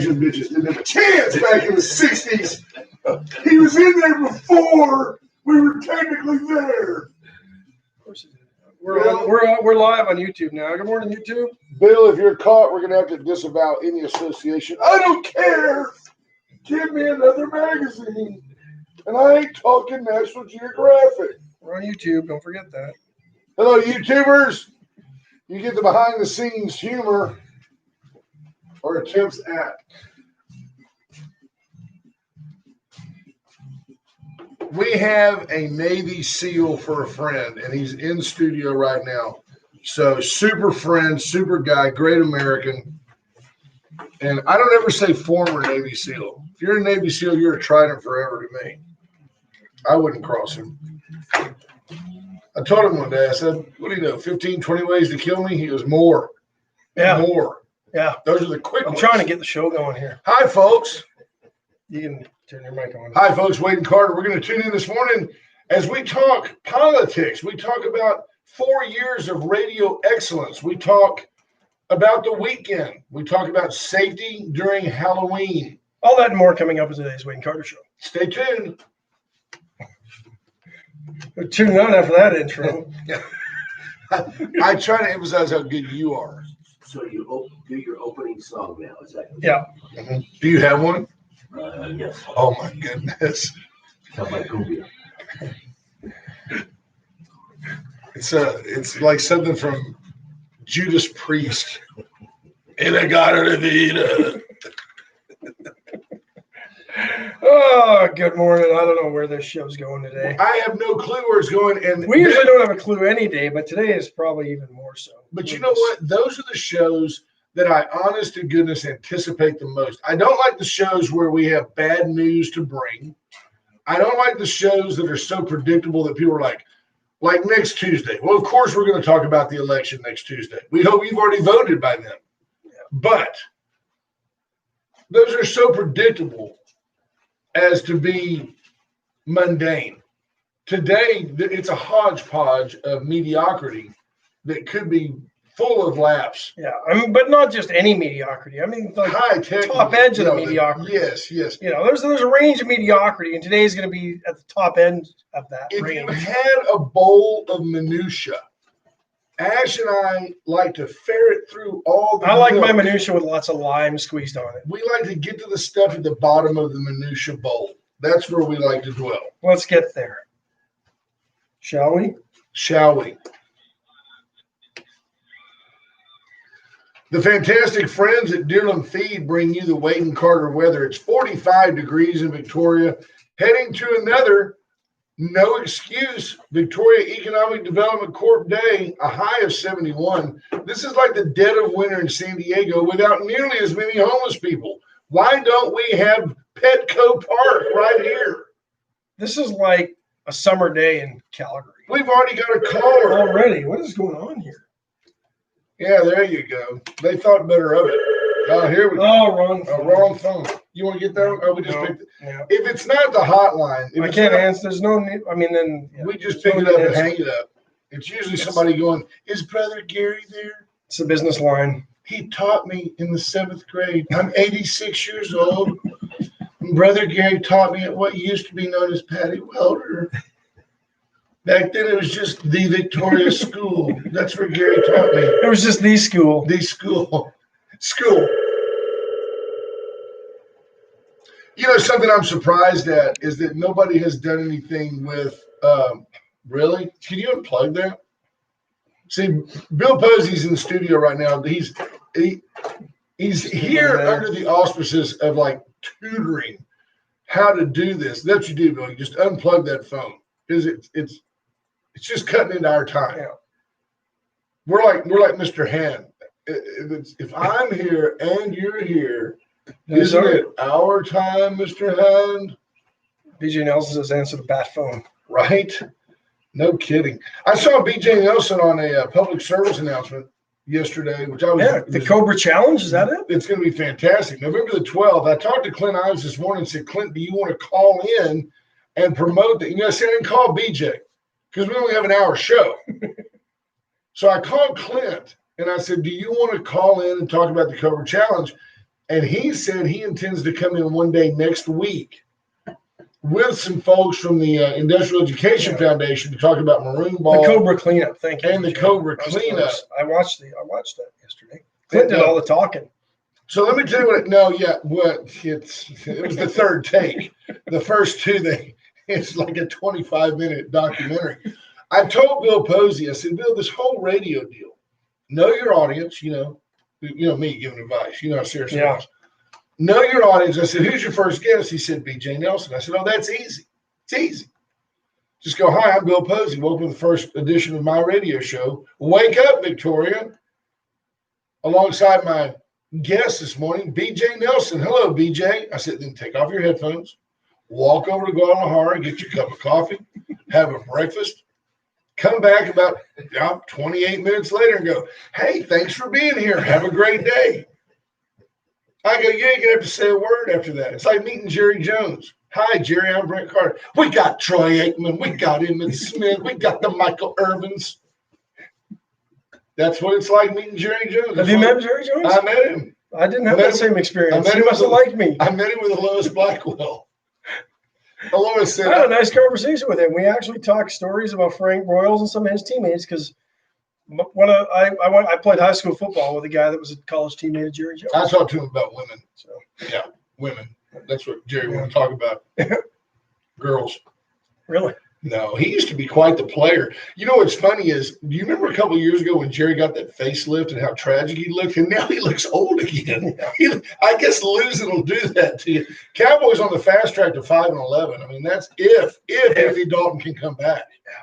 bitches didn't have a chance back in the 60s. He was in there before we were technically there. Of course he did. We're live on YouTube now. Good morning, YouTube. Bill, if you're caught, we're going to have to disavow any association. I don't care. Give me another magazine. And I ain't talking National Geographic. We're on YouTube. Don't forget that. Hello, YouTubers. You get the behind-the-scenes humor or attempts at. We have a Navy SEAL for a friend, and he's in studio right now. So super friend, super guy, great American. And I don't ever say former Navy SEAL. If you're a Navy SEAL, you're a Trident forever to me. I wouldn't cross him. I told him one day, I said, what do you know, 15, 20 ways to kill me? He goes, more. Yeah. More. Yeah. Those are the quick I'm ones. trying to get the show going here. Hi, folks. You can turn your mic on. Hi, folks. Wade and Carter. We're going to tune in this morning as we talk politics. We talk about 4 years of radio excellence. We talk about the weekend. We talk about safety during Halloween. All that and more coming up in today's Wade and Carter show. Stay tuned. Tune on after that intro. I try to emphasize how good you are. So you do your opening song now, is that? Yeah. Mm-hmm. Do you have one? Yes. Oh, my goodness. Sounds like cumbia. It's like something from Judas Priest. Inagata de vida. Oh, good morning. I don't know where this show's going today. I have no clue where it's going. And we usually don't have a clue any day, but today is probably even more so. But you know what? Those are the shows that I, honest to goodness, anticipate the most. I don't like the shows where we have bad news to bring. I don't like the shows that are so predictable that people are like next Tuesday. Well, of course, we're going to talk about the election next Tuesday. We hope you've already voted by then. Yeah. But those are so predictable as to be mundane. Today, it's a hodgepodge of mediocrity that could be full of laughs. Yeah, but not just any mediocrity. I mean, like high tech, top edge of the mediocrity. Yes. You know, there's a range of mediocrity, and today's going to be at the top end of that range. If you had a bowl of minutia, Ash and I like to ferret through all the I like my minutia with lots of lime squeezed on it. We like to get to the stuff at the bottom of the minutia bowl. That's where we like to dwell. Let's get there. Shall we? Shall we? The fantastic friends at Deerland Feed bring you the Wade and Carter weather. It's 45 degrees in Victoria, heading to another no excuse Victoria Economic Development Corp Day, a high of 71. This is like the dead of winter in San Diego without nearly as many homeless people. Why don't we have Petco Park right here? This is like a summer day in Calgary. We've already got a caller. Already? What is going on here? Yeah, there you go. They thought better of it. Oh, here we go. Oh, wrong phone. Wrong phone. You want to get that one? Oh, we just picked it. Yeah. If it's not the hotline. I can't answer. There's no need. I mean, then. Yeah, we just pick it up and hang it up. It's usually somebody going, is Brother Gary there? It's a business line. He taught me in the 7th grade. I'm 86 years old. Brother Gary taught me at what used to be known as Patty Welder. Back then, it was just the Victoria School. That's where Gary taught me. It was just the school. The school. School. You know, something I'm surprised at is that nobody has done anything with, really? Can you unplug that? See, Bill Posey's in the studio right now. He's here under the auspices of like tutoring how to do this. That's what you do, Bill. You just unplug that phone because it's just cutting into our time. Yeah. We're like Mr. Hand. If I'm here and you're here, isn't it our time, Mr. Hand? BJ Nelson says answer the bat phone. Right? No kidding. I saw BJ Nelson on a public service announcement yesterday, which I was. Yeah, the Cobra Challenge, is that it? It's going to be fantastic. November the 12th. I talked to Clint Ives this morning and said, Clint, do you want to call in and promote that? You know, I said, I didn't call BJ because we only have an hour show. So I called Clint and I said, do you want to call in and talk about the Cobra Challenge? And he said he intends to come in one day next week with some folks from the Industrial Education Foundation to talk about maroon ball. The Cobra cleanup. Thank you. And the BJ. Cobra I was cleanup. close. I watched that yesterday. Clint did all the talking. So let me tell you it was the third take. The first two, it's like a 25-minute documentary. I told Bill Posey, I said, Bill, this whole radio deal, know your audience, you know me giving advice, you know how serious it was. Know your audience. I said, who's your first guest? He said, BJ Nelson. I said, oh, that's easy. It's easy. Just go, hi, I'm Bill Posey. Welcome to the first edition of my radio show. Wake up, Victoria. Alongside my guest this morning, BJ Nelson. Hello, BJ. I said, then take off your headphones, walk over to Guadalajara, get your cup of coffee, have a breakfast, come back about 28 minutes later and go, hey, thanks for being here. Have a great day. I go, you ain't going to have to say a word after that. It's like meeting Jerry Jones. Hi, Jerry, I'm Brent Carter. We got Troy Aikman. We got Emmitt Smith. We got the Michael Irvins. That's what it's like meeting Jerry Jones. Have you met Jerry Jones? I met him. I didn't have that same experience. He must have liked me. I met him with Lois Blackwell. Lois said, I had a nice conversation with him. We actually talked stories about Frank Broyles and some of his teammates because when I played high school football with a guy that was a college teammate of Jerry Jones. I talked to him about women. So yeah, women. That's what Jerry wanted to talk about. Girls. Really? No, he used to be quite the player. You know what's funny is, do you remember a couple of years ago when Jerry got that facelift and how tragic he looked? And now he looks old again. I guess losing will do that to you. Cowboys on the fast track to 5-11. I mean, that's if Andy Dalton can come back. Yeah.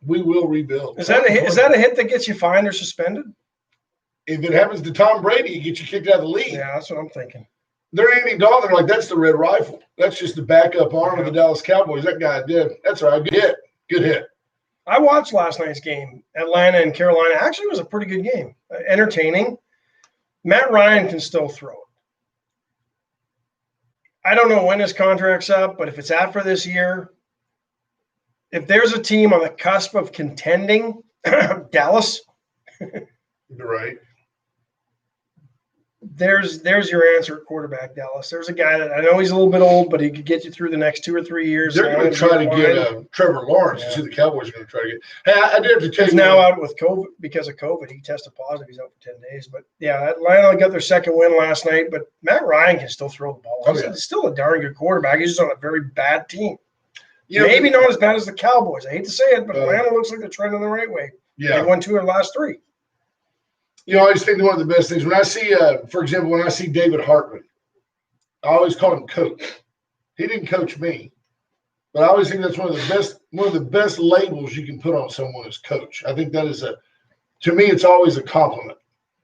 We will rebuild. Is that a hit that gets you fined or suspended? If it happens to Tom Brady, it gets you kicked out of the league. Yeah, that's what I'm thinking. They're Andy Dalton. They're like, that's the red rifle. That's just the backup arm of the Dallas Cowboys. That guy did. That's all right. Good hit. Good hit. I watched last night's game, Atlanta and Carolina. Actually, it was a pretty good game. Entertaining. Matt Ryan can still throw it. I don't know when his contract's up, but if it's after this year, if there's a team on the cusp of contending, Dallas. You're right. There's your answer at quarterback, Dallas. There's a guy that I know he's a little bit old, but he could get you through the next 2 or 3 years. They're going to try to get Trevor Lawrence. You see the Cowboys are going to try to get. Hey, I did have to tell you. He's now out with COVID because of COVID. He tested positive. He's out for 10 days. But, yeah, Atlanta got their second win last night. But Matt Ryan can still throw the ball. He's still a darn good quarterback. He's just on a very bad team. Maybe not as bad as the Cowboys. I hate to say it, but Atlanta looks like they're trending the right way. Yeah. They won 2 of their last 3. You know, I just think one of the best things when I see, for example, when I see David Hartman, I always call him coach. He didn't coach me, but I always think that's one of the best labels you can put on someone is coach. I think that is to me, it's always a compliment.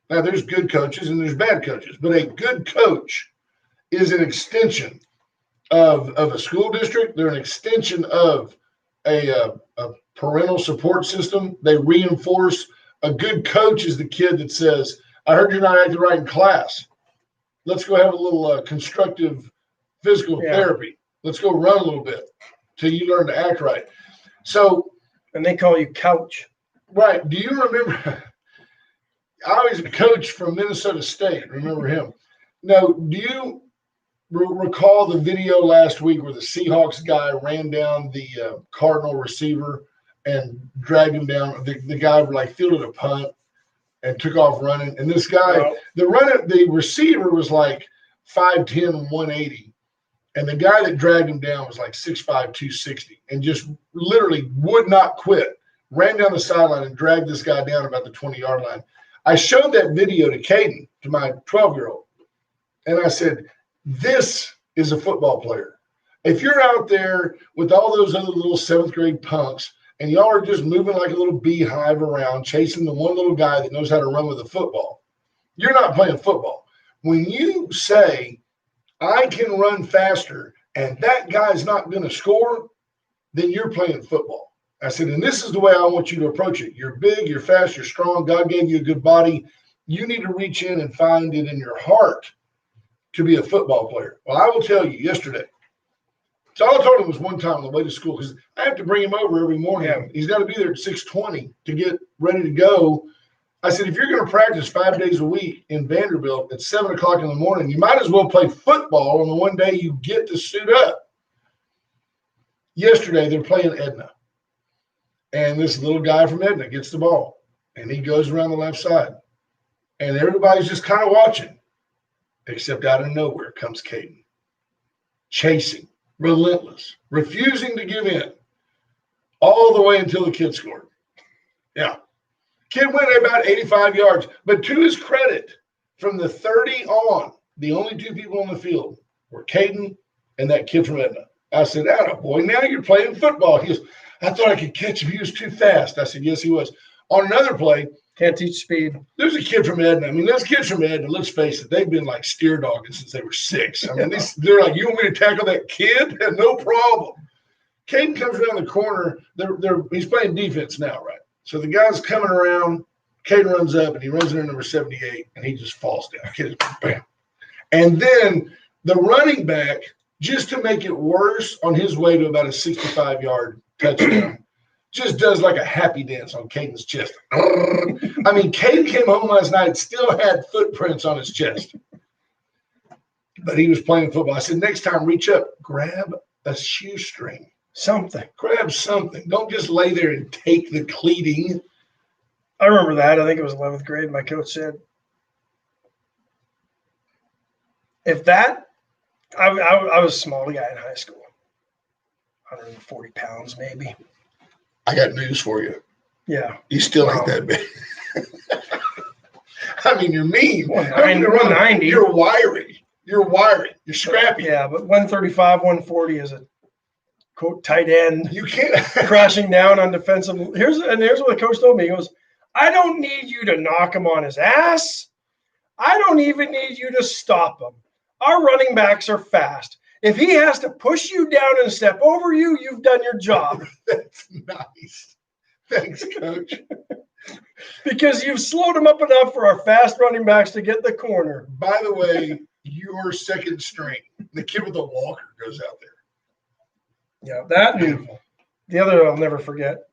Now, there's good coaches and there's bad coaches, but a good coach is an extension of a school district. They're an extension of a parental support system. They reinforce. A good coach is the kid that says, I heard you're not acting right in class. Let's go have a little constructive physical therapy. Let's go run a little bit till you learn to act right. So, and they call you couch. Right. Do you remember? I was a coach from Minnesota State. Remember him? No. Do you recall the video last week where the Seahawks guy ran down the Cardinal receiver and dragged him down? The guy like fielded a punt and took off running. And this guy, the receiver was like 5'10", 180. And the guy that dragged him down was like 6'5", 260 and just literally would not quit. Ran down the sideline and dragged this guy down about the 20-yard line. I showed that video to Caden, to my 12-year-old. And I said, this is a football player. If you're out there with all those other little 7th grade punks and y'all are just moving like a little beehive around, chasing the one little guy that knows how to run with a football, you're not playing football. When you say, I can run faster and that guy's not going to score, then you're playing football. I said, and this is the way I want you to approach it. You're big, you're fast, you're strong. God gave you a good body. You need to reach in and find it in your heart to be a football player. Well, I will tell you yesterday. So all I told him was one time on the way to school, because I have to bring him over every morning. Yeah. He's got to be there at 6:20 to get ready to go. I said, if you're going to practice 5 days a week in Vanderbilt at 7 o'clock in the morning, you might as well play football on the one day you get to suit up. Yesterday, they're playing Edna. And this little guy from Edna gets the ball, and he goes around the left side. And everybody's just kind of watching, except out of nowhere comes Caden. Chasing, relentless, refusing to give in, all the way until the kid scored. Yeah. Kid went about 85 yards. But to his credit, from the 30 on, the only two people on the field were Caden and that kid from Edna. I said, boy, now you're playing football. He goes, I thought I could catch him. He was too fast. I said, yes, he was. On another play, can't teach speed. There's a kid from Edna. I mean, those kids from Edna, let's face it, they've been like steer dogging since they were 6. I mean, they're like, you want me to tackle that kid? No problem. Caden comes around the corner. He's playing defense now, right? So the guy's coming around. Caden runs up, and he runs into number 78, and he just falls down. Kid, bam. And then the running back, just to make it worse, on his way to about a 65-yard touchdown, just does like a happy dance on Caden's chest. I mean, Caden came home last night, still had footprints on his chest. But he was playing football. I said, next time, reach up, grab a shoestring. Something. Grab something. Don't just lay there and take the cleating. I remember that. I think it was 11th grade. My coach said, if that, I was a small guy in high school, 140 pounds maybe. I got news for you. Yeah. You still ain't that big. I mean, you're mean. 190. You're wiry. You're scrappy. Yeah, but 135, 140 is a quote tight end. You can't crashing down on defensive. Here's what the coach told me. He goes, I don't need you to knock him on his ass. I don't even need you to stop him. Our running backs are fast. If he has to push you down and step over you, you've done your job. That's nice. Thanks, Coach. Because you've slowed him up enough for our fast running backs to get the corner. By the way, your second string, the kid with the walker goes out there. Yeah, that and the other I'll never forget.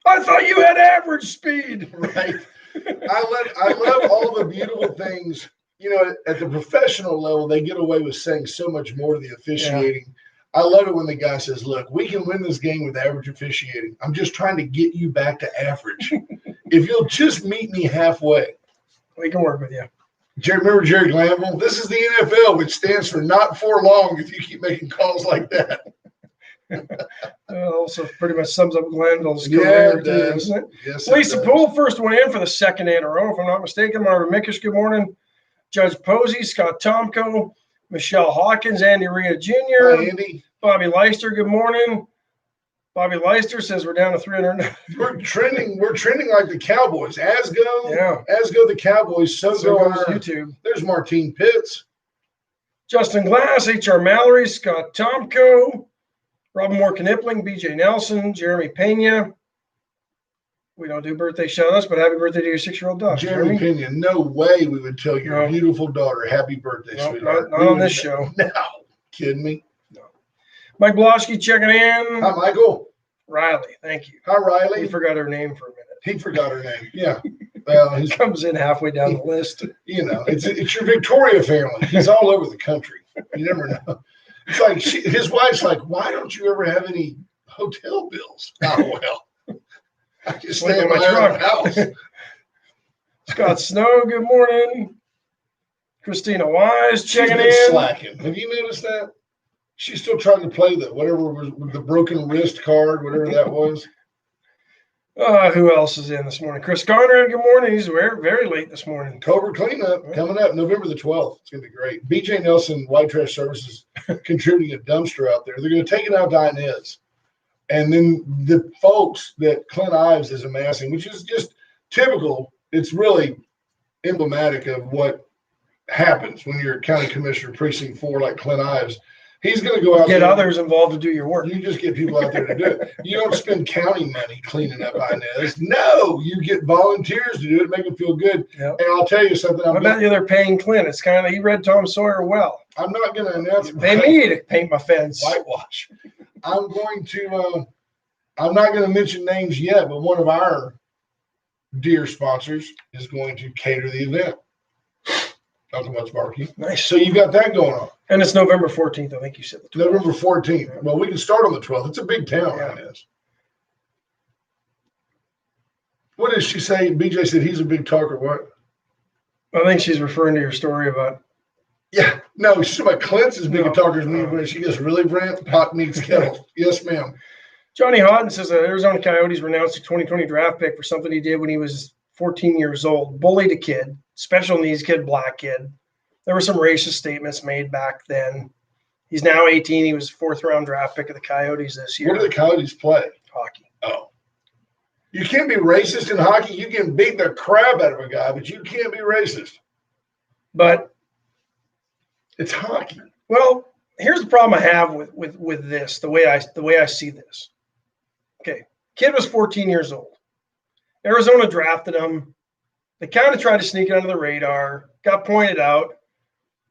I thought you had average speed. Right. I love all the beautiful things. You know, at the professional level, they get away with saying so much more to the officiating. Yeah. I love it when the guy says, look, we can win this game with average officiating. I'm just trying to get you back to average. If you'll just meet me halfway. We can work with you. Remember Jerry Glanville? This is the NFL, which stands for not for long if you keep making calls like that. Also pretty much sums up Glanville's career, too, doesn't it? Yes, Lisa Poole, first one in for the second day in a row, if I'm not mistaken. Marvin Mickish, good morning. Judge Posey, Scott Tomko, Michelle Hawkins, Andy Rhea Jr. Hi, Andy. Bobby Leister, good morning. Bobby Leister says we're down to 300. We're trending like the Cowboys. As go the Cowboys, so go our YouTube. There's Martine Pitts. Justin Glass, H.R. Mallory, Scott Tomko, Robin Moore Knipling, B.J. Nelson, Jeremy Pena. We don't do birthday shout-outs, but happy birthday to your 6-year-old daughter. Jeremy Pena, no way we would tell your beautiful daughter happy birthday, sweetheart. Not on this show. No. Kidding me? No. Mike Blosky checking in. Hi, Michael. Riley, thank you. Hi, Riley. He forgot her name for a minute. He forgot her name, yeah. Well, he comes in halfway down the list. You know, it's your Victoria family. He's all over the country. You never know. It's like his wife's like, why don't you ever have any hotel bills? Oh, well. I just stay in my own house. Scott Snow, good morning. Christina Wise checking in. Slacking. Have you noticed that? She's still trying to play the broken wrist card, whatever that was. Who else is in this morning? Chris Conrad, good morning. He's very late this morning. Cobra Cleanup coming up November the 12th. It's going to be great. BJ Nelson, White Trash Services, contributing a dumpster out there. They're going to take it out to Inez. And then the folks that Clint Ives is amassing, which is just typical, it's really emblematic of what happens when you're county commissioner precinct 4 like Clint Ives. He's going to go out get there. Others involved to do your work. You just get people out there to do it. You don't spend county money cleaning up Inez. No, you get volunteers to do it, make them feel good. Yep. And I'll tell you something. I bet you they're paying Clint. It's kind of he read Tom Sawyer well. I'm not going to announce it. Pay me to paint my fence. Whitewash. I'm going to. I'm not going to mention names yet, but one of our Deer Sponsors is going to cater the event. Nothing much barbecue. Nice. So you've got that going on. And it's November 14th, I think you said. The 12th. November 14th. Well, we can start on the 12th. It's a big town, Yeah. it is. What did she say? BJ said he's a big talker. What? I think she's referring to your story about. Yeah. No, she's talking about Clint's as big a No. talker as me when she gets really Brent. Pot meets kettle. Yes, ma'am. Johnny Houghton says the Arizona Coyotes renounced a 2020 draft pick for something he did when he was 14 years old. Bullied a kid, special needs kid, black kid. There were some racist statements made back then. He's now 18. He was fourth round draft pick of the Coyotes this year. What do the Coyotes play? Hockey. Oh. You can't be racist in hockey. You can beat the crap out of a guy, but you can't be racist. But It's hockey. well, here's the problem I have with this, the way I see this. Okay, kid was 14 years old. Arizona drafted him. They kind of tried to sneak it under the radar, got pointed out.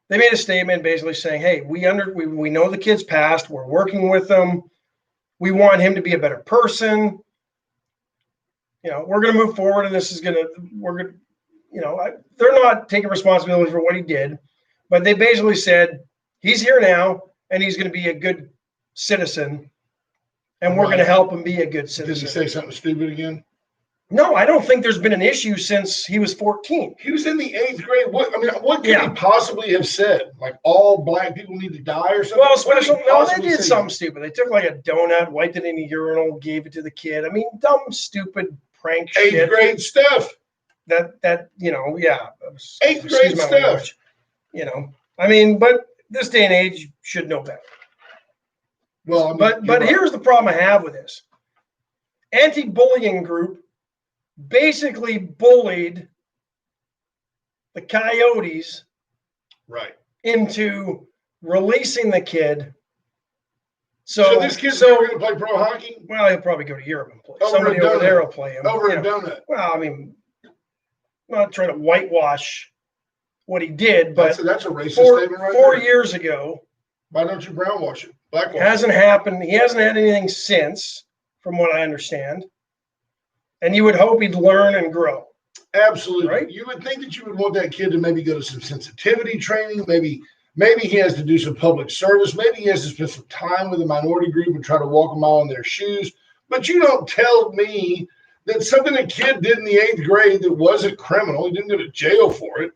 They made a statement basically saying, hey, we know the kid's past. We're working with him. We want him to be a better person. We're going to move forward, and they're not taking responsibility for what he did, but they basically said, he's here now, and he's going to be a good citizen, and we're going to help him be a good Did citizen. he say something stupid again? No, I don't think there's been an issue since he was 14. He was in the 8th grade. What could Yeah. he possibly have said? Like all black people need to die or something? Well, What did he special. No, they possibly did say? something stupid. They took like a donut, wiped it in a urinal, gave it to the kid. I mean, dumb, stupid prank 8th shit. grade stuff. That yeah. Eighth excuse grade my stuff. language. I mean, but this day and age, you should know better. Well, I mean, But you're right. here's the problem I have with this. Anti-bullying group basically bullied the Coyotes Right. into releasing the kid. So this kid's never going to play pro hockey well, he'll probably go to Europe and play. Over Somebody a over donut. there will play him. over you a know. donut. Well, I mean, I'm not trying to whitewash what he did, but That's a racist four statement right there. years ago, Why don't you brownwash it? Blackwash it? hasn't happened. He hasn't had anything since, from what I understand. And you would hope he'd learn and grow. Absolutely. Right? You would think that you would want that kid to maybe go to some sensitivity training. Maybe he has to do some public service. Maybe he has to spend some time with a minority group and try to walk a mile in their shoes. But you don't tell me that something a kid did in the 8th grade that wasn't criminal. He didn't go to jail for it.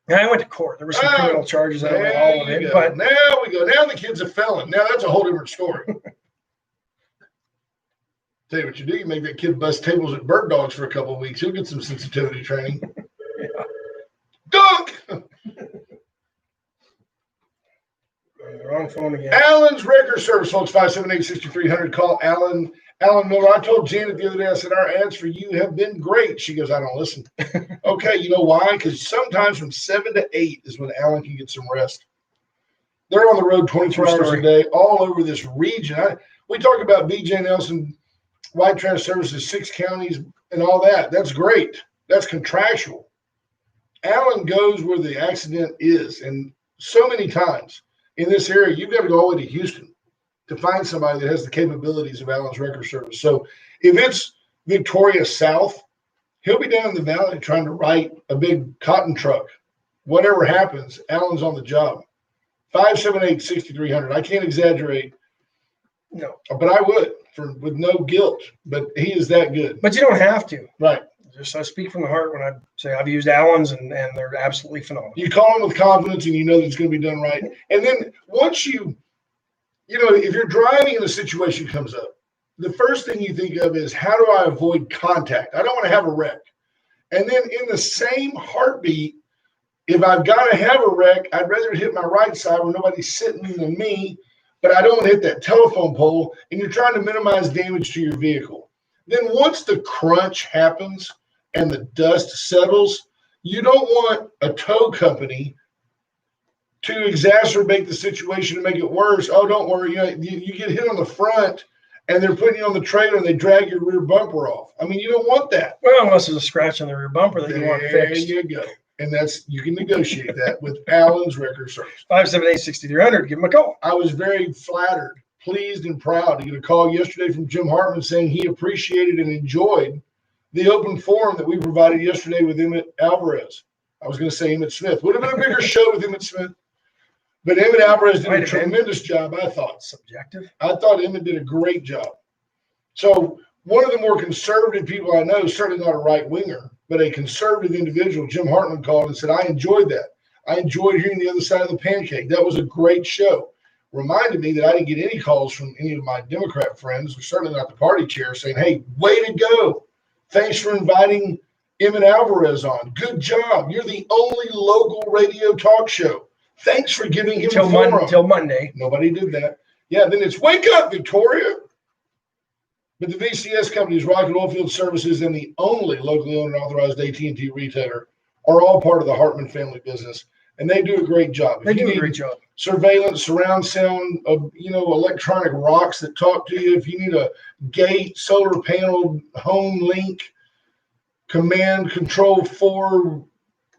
And I went to court. There were some criminal charges out of There all of you it. go. But Now we go. Now the kid's a felon. Now that's a whole different story. Tell you what you do, you make that kid bust tables at Bird Dogs for a couple of weeks. He'll get some sensitivity training. Dunk! wrong phone again. Allen's Record Service, folks, 578-6300. Call Alan Miller. I told Janet the other day, I said, our ads for you have been great. She goes, I don't listen. Okay, you know why? Because sometimes from 7 to 8 is when Alan can get some rest. They're on the road 24 hours a day, all over this region. We talk about BJ Nelson, White Trash Services, 6 counties, and all that. That's great. That's contractual. Alan goes where the accident is, and so many times in this area, you've got to go all the way to Houston to find somebody that has the capabilities of Alan's Record Service. So if it's Victoria South, he'll be down in the valley trying to right a big cotton truck. Whatever happens, Alan's on the job. 578-6300. I can't exaggerate. No, But I would with no guilt. But he is that good. but you don't have to. Right. Just I speak from the heart when I say I've used Allen's and they're absolutely phenomenal. You call him with confidence and you know that it's going to be done right. And then once if you're driving and a situation comes up, the first thing you think of is, how do I avoid contact? I don't want to have a wreck. And then in the same heartbeat, if I've got to have a wreck, I'd rather hit my right side where nobody's sitting than me, but I don't want to hit that telephone pole, and you're trying to minimize damage to your vehicle. Then once the crunch happens and the dust settles, you don't want a tow company to exacerbate the situation and make it worse. Oh, don't worry. You get hit on the front and they're putting you on the trailer and they drag your rear bumper off. I mean, you don't want that. Well, unless there's a scratch on the rear bumper that you want fixed. There you go. And you can negotiate that with Allen's Record Service. 578-6300. Give him a call. I was very flattered, pleased, and proud to get a call yesterday from Jim Hartman saying he appreciated and enjoyed the open forum that we provided yesterday with Emmett Alvarez. I was going to say Emmett Smith. Would have been a bigger show with Emmett Smith. But Emmett Alvarez did a tremendous job, I thought. Subjective. I thought Emmett did a great job. So one of the more conservative people I know, certainly not a right-winger, but a conservative individual, Jim Hartman, called and said, I enjoyed that. I enjoyed hearing the other side of the pancake. That was a great show. Reminded me that I didn't get any calls from any of my Democrat friends, or certainly not the party chair, saying, hey, way to go. Thanks for inviting Emmett Alvarez on. Good job. You're the only local radio talk show. Thanks for giving him a forum. Till Monday. Nobody did that. Yeah, then it's wake up, Victoria. But the VCS companies, Rocket Oilfield Services, and the only locally owned and authorized AT&T retailer are all part of the Hartman family business, and they do a great job. They do a great job. Surveillance, surround sound, electronic rocks that talk to you. If you need a gate, solar panel, home link, command control 4,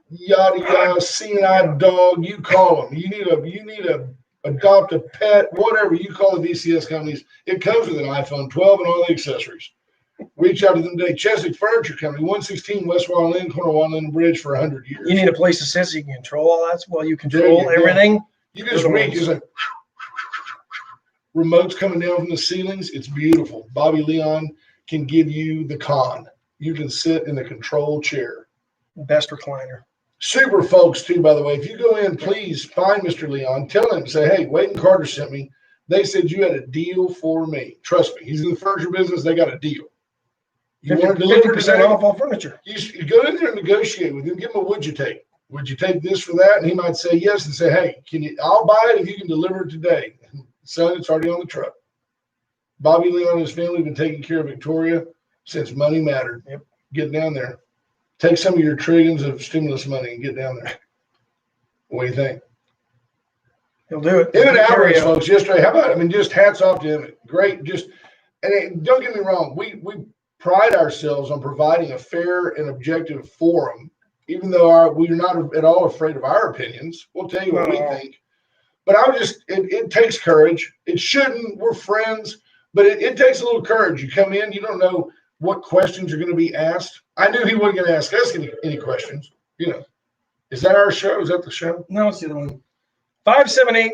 yada yada, seeing-eye dog, you call them. You need a adopt a pet, whatever you call the VCS companies. It comes with an iPhone 12 and all the accessories. Reach out to them today. Chesapeake Furniture Company, 116 West Wallen Lane, corner Wallen Lane Bridge for 100 years. You need a place to sit so you can control all that. Well, you control everything. You just reach. It's like remotes coming down from the ceilings. It's beautiful. Bobby Leon can give you the con. You can sit in the control chair. Best recliner. Super folks, too, by the way. If you go in, please find Mr. Leon. Tell him, say, hey, Wade and Carter sent me. They said you had a deal for me. Trust me. He's in the furniture business. They got a deal. You want to deliver 50% off all furniture. You go in there and negotiate with him. Give him a would you take? Would you take this for that? And he might say yes and say, hey, I'll buy it if you can deliver it today. Son, it's already on the truck. Bobby Leon and his family have been taking care of Victoria since money mattered. Yep. Get down there. Take some of your trillions of stimulus money and get down there. What do you think? He'll do it. Emmett Alvarez, folks, yesterday. How about, just hats off to Emmett. Great. Don't get me wrong. We pride ourselves on providing a fair and objective forum, even though we're not at all afraid of our opinions. We'll tell you what we think. But it takes courage. It shouldn't. We're friends, but it takes a little courage. You come in, you don't know what questions are going to be asked. I knew he wasn't going to ask us any questions. Is that our show? Is that the show? No, it's the other one. 578.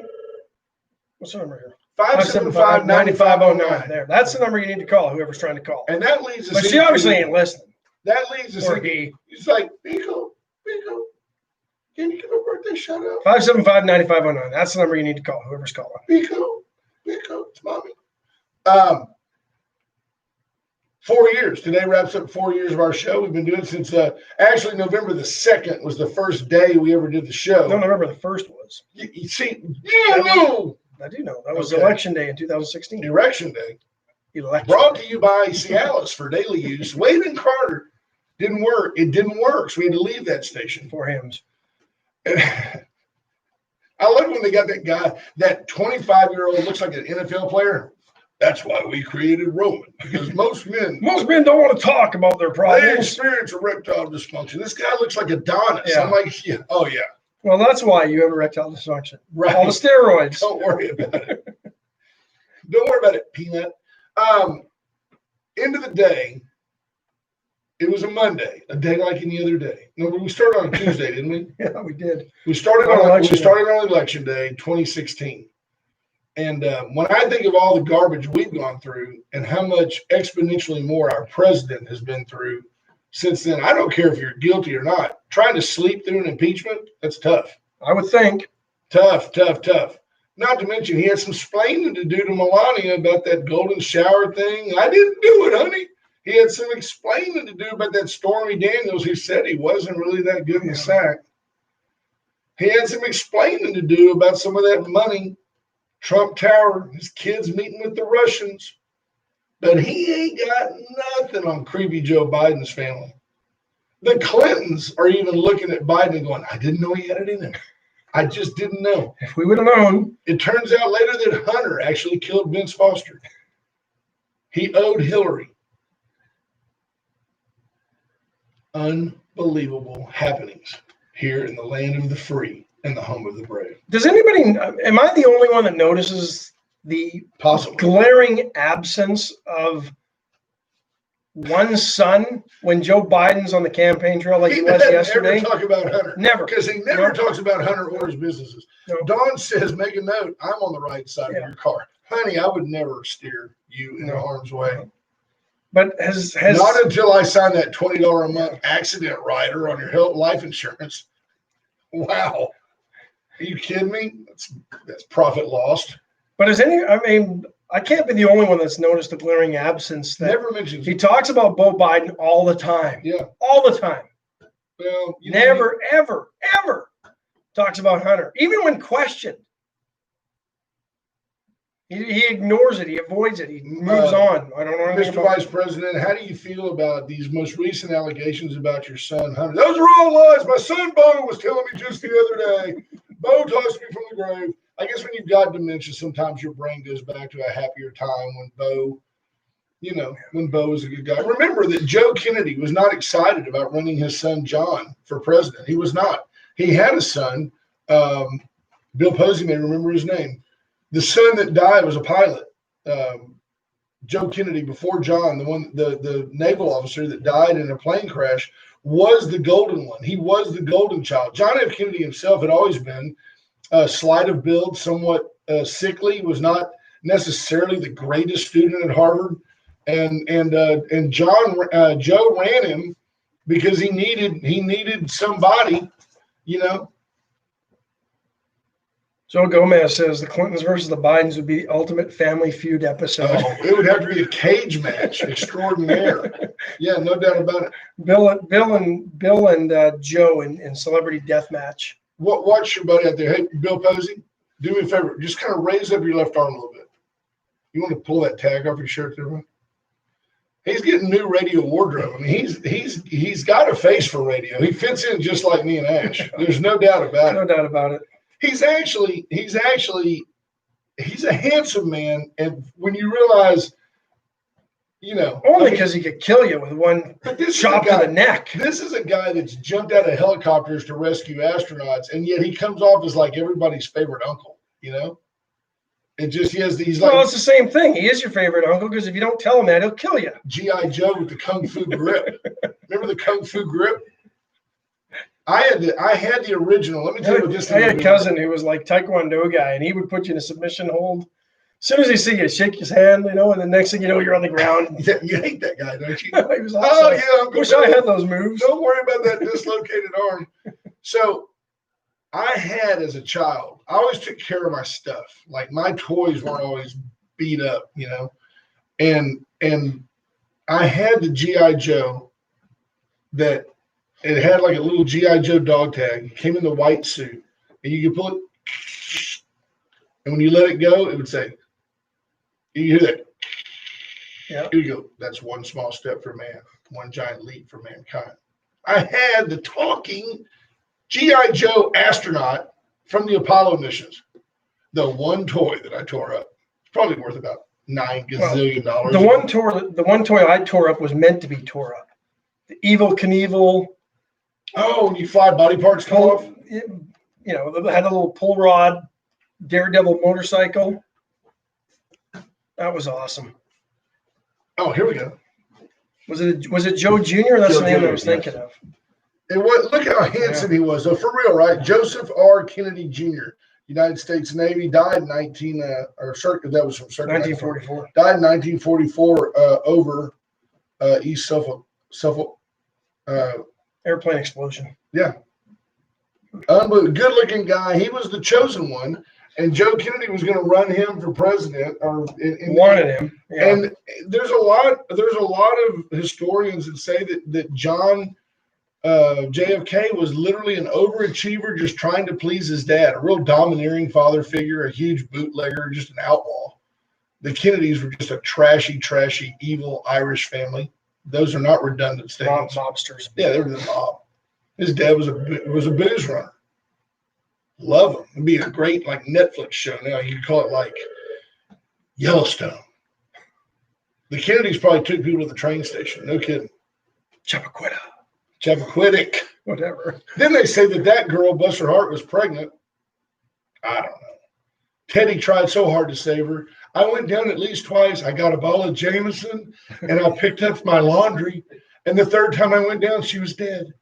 What's the number here? 575-9509. There. That's the number you need to call, whoever's trying to call. And that leads us. But she obviously ain't listening. That leads us. It's like, Pico, can you give a birthday shout out? 575-9509. That's the number you need to call, whoever's calling. Pico, it's mommy. 4 years. Today wraps up 4 years of our show. We've been doing it since actually November the 2nd was the first day we ever did the show. No, November the 1st was. You see, you don't know. I do know. That was Election Day in 2016. Election Day. Brought to you by Cialis for daily use. Wade and Carter didn't work. It didn't work, so we had to leave that station. 4 hymns. I love when they got that guy, that 25-year-old looks like an NFL player. That's why we created Roman, because most men don't want to talk about their problems. They experience erectile dysfunction. This guy looks like Adonis. Yeah. I'm like, oh yeah. Well, that's why you have erectile dysfunction. Right. All the steroids. Don't worry about it. Don't worry about it, Peanut. End of the day, it was a Monday, a day like any other day. No, we started on Tuesday, didn't we? Yeah, we did. We started on Election Day, 2016. And when I think of all the garbage we've gone through and how much exponentially more our president has been through since then, I don't care if you're guilty or not. Trying to sleep through an impeachment, that's tough. I would think. Tough. Not to mention he had some explaining to do to Melania about that golden shower thing. I didn't do it, honey. He had some explaining to do about that Stormy Daniels who said he wasn't really that good in the sack. He had some explaining to do about some of that money. Trump Tower, his kids meeting with the Russians. But he ain't got nothing on creepy Joe Biden's family. The Clintons are even looking at Biden and going, I didn't know he had it in him. I just didn't know. If we would have known. It turns out later that Hunter actually killed Vince Foster. He owed Hillary. Unbelievable happenings here in the land of the free and the home of the brave. Does anybody, am I the only one that notices the Possible glaring absence of one son when Joe Biden's on the campaign trail like he was doesn't yesterday? ever talk about Hunter. Never. Because he never No. talks about Hunter or his businesses. No. Dawn says, make a note, I'm on the right side Yeah. of your car. Honey, I would never steer you in No. harm's way. But has Not until I sign that $20 a month accident rider on your health life insurance. Wow. Are you kidding me? That's profit lost. but has any? I mean, I can't be the only one that's noticed the glaring absence. That Never mentions he talks about Beau Biden all the time. Yeah. All the time. Well, you know, Never, ever, ever talks about Hunter, even when questioned. He ignores it. He avoids it. He moves on. I don't know anything Mr. about Vice President, how do you feel about these most recent allegations about your son, Hunter? Those are all lies. My son, Bo, was telling me just the other day. Bo talks me from the grave. I guess when you've got dementia, sometimes your brain goes back to a happier time when Bo, when Bo was a good guy. Remember that Joe Kennedy was not excited about running his son, John, for president. He was not. He had a son, Bill Posey may remember his name. The son that died was a pilot. Joe Kennedy, before John, the naval officer that died in a plane crash, was the golden one. He was the golden child. John F. Kennedy himself had always been slight of build, somewhat sickly, was not necessarily the greatest student at Harvard. And Joe ran him because he needed somebody, Joe Gomez says the Clintons versus the Bidens would be the ultimate family feud episode. Oh, it would have to be a cage match extraordinaire. Yeah, no doubt about it. Bill and Joe in celebrity death match. Watch your buddy out there. Hey, Bill Posey, do me a favor. Just kind of raise up your left arm a little bit. You want to pull that tag off your shirt there, man? He's getting new radio wardrobe. I mean, he's got a face for radio. He fits in just like me and Ash. There's no doubt about it. No doubt about it. He's a handsome man, and when you realize, Only because he could kill you with one chop to the neck. This is a guy that's jumped out of helicopters to rescue astronauts, and yet he comes off as like everybody's favorite uncle. It just he's like, well, it's the same thing. He is your favorite uncle because if you don't tell him that, he'll kill you. G.I. Joe with the Kung Fu grip. Remember the Kung Fu grip? I had the original. Let me tell you what this. I had a cousin who was like Taekwondo guy, and he would put you in a submission hold. As soon as he see you, shake his hand, and the next thing you know, you're on the ground. Yeah, you hate that guy, don't you? He was awesome. Oh yeah, Wish I had those moves. Don't worry about that dislocated arm. So, I had as a child, I always took care of my stuff. Like my toys weren't always beat up, and I had the G.I. Joe that. It had like a little G.I. Joe dog tag. It came in the white suit. And you could pull it. And when you let it go, it would say, you hear that? Yeah. Here you go. That's one small step for man, one giant leap for mankind. I had the talking G.I. Joe astronaut from the Apollo missions. The one toy that I tore up. It's probably worth about $9 gazillion. The one toy I tore up was meant to be tore up. The Evel Knievel. Oh, you fly body parts come off? They had a little pull rod Daredevil motorcycle. That was awesome. Oh, here we go. Was it Joe Jr.? That's Joe the name Jr., I was thinking of. It was, look how handsome he was. So for real, right? Joseph R. Kennedy Jr., United States Navy, died in 1944. Died in 1944 over East Suffolk. Airplane explosion. Yeah. Good-looking guy. He was the chosen one, and Joe Kennedy was going to run him for president. Wanted him. Yeah. And there's a lot of historians that say that John JFK was literally an overachiever, just trying to please his dad, a real domineering father figure, a huge bootlegger, just an outlaw. The Kennedys were just a trashy, evil Irish family. Those are not redundant statements. Mobsters. Yeah, they were the mob. His dad was a booze runner. Love him. It'd be a great Netflix show now. You could call it like Yellowstone. The Kennedys probably took people to the train station. No kidding. Chappaquiddick. Whatever. Then they say that girl, bless her heart, was pregnant. I don't know. Teddy tried so hard to save her. I went down at least twice. I got a bottle of Jameson and I picked up my laundry. And the third time I went down, she was dead.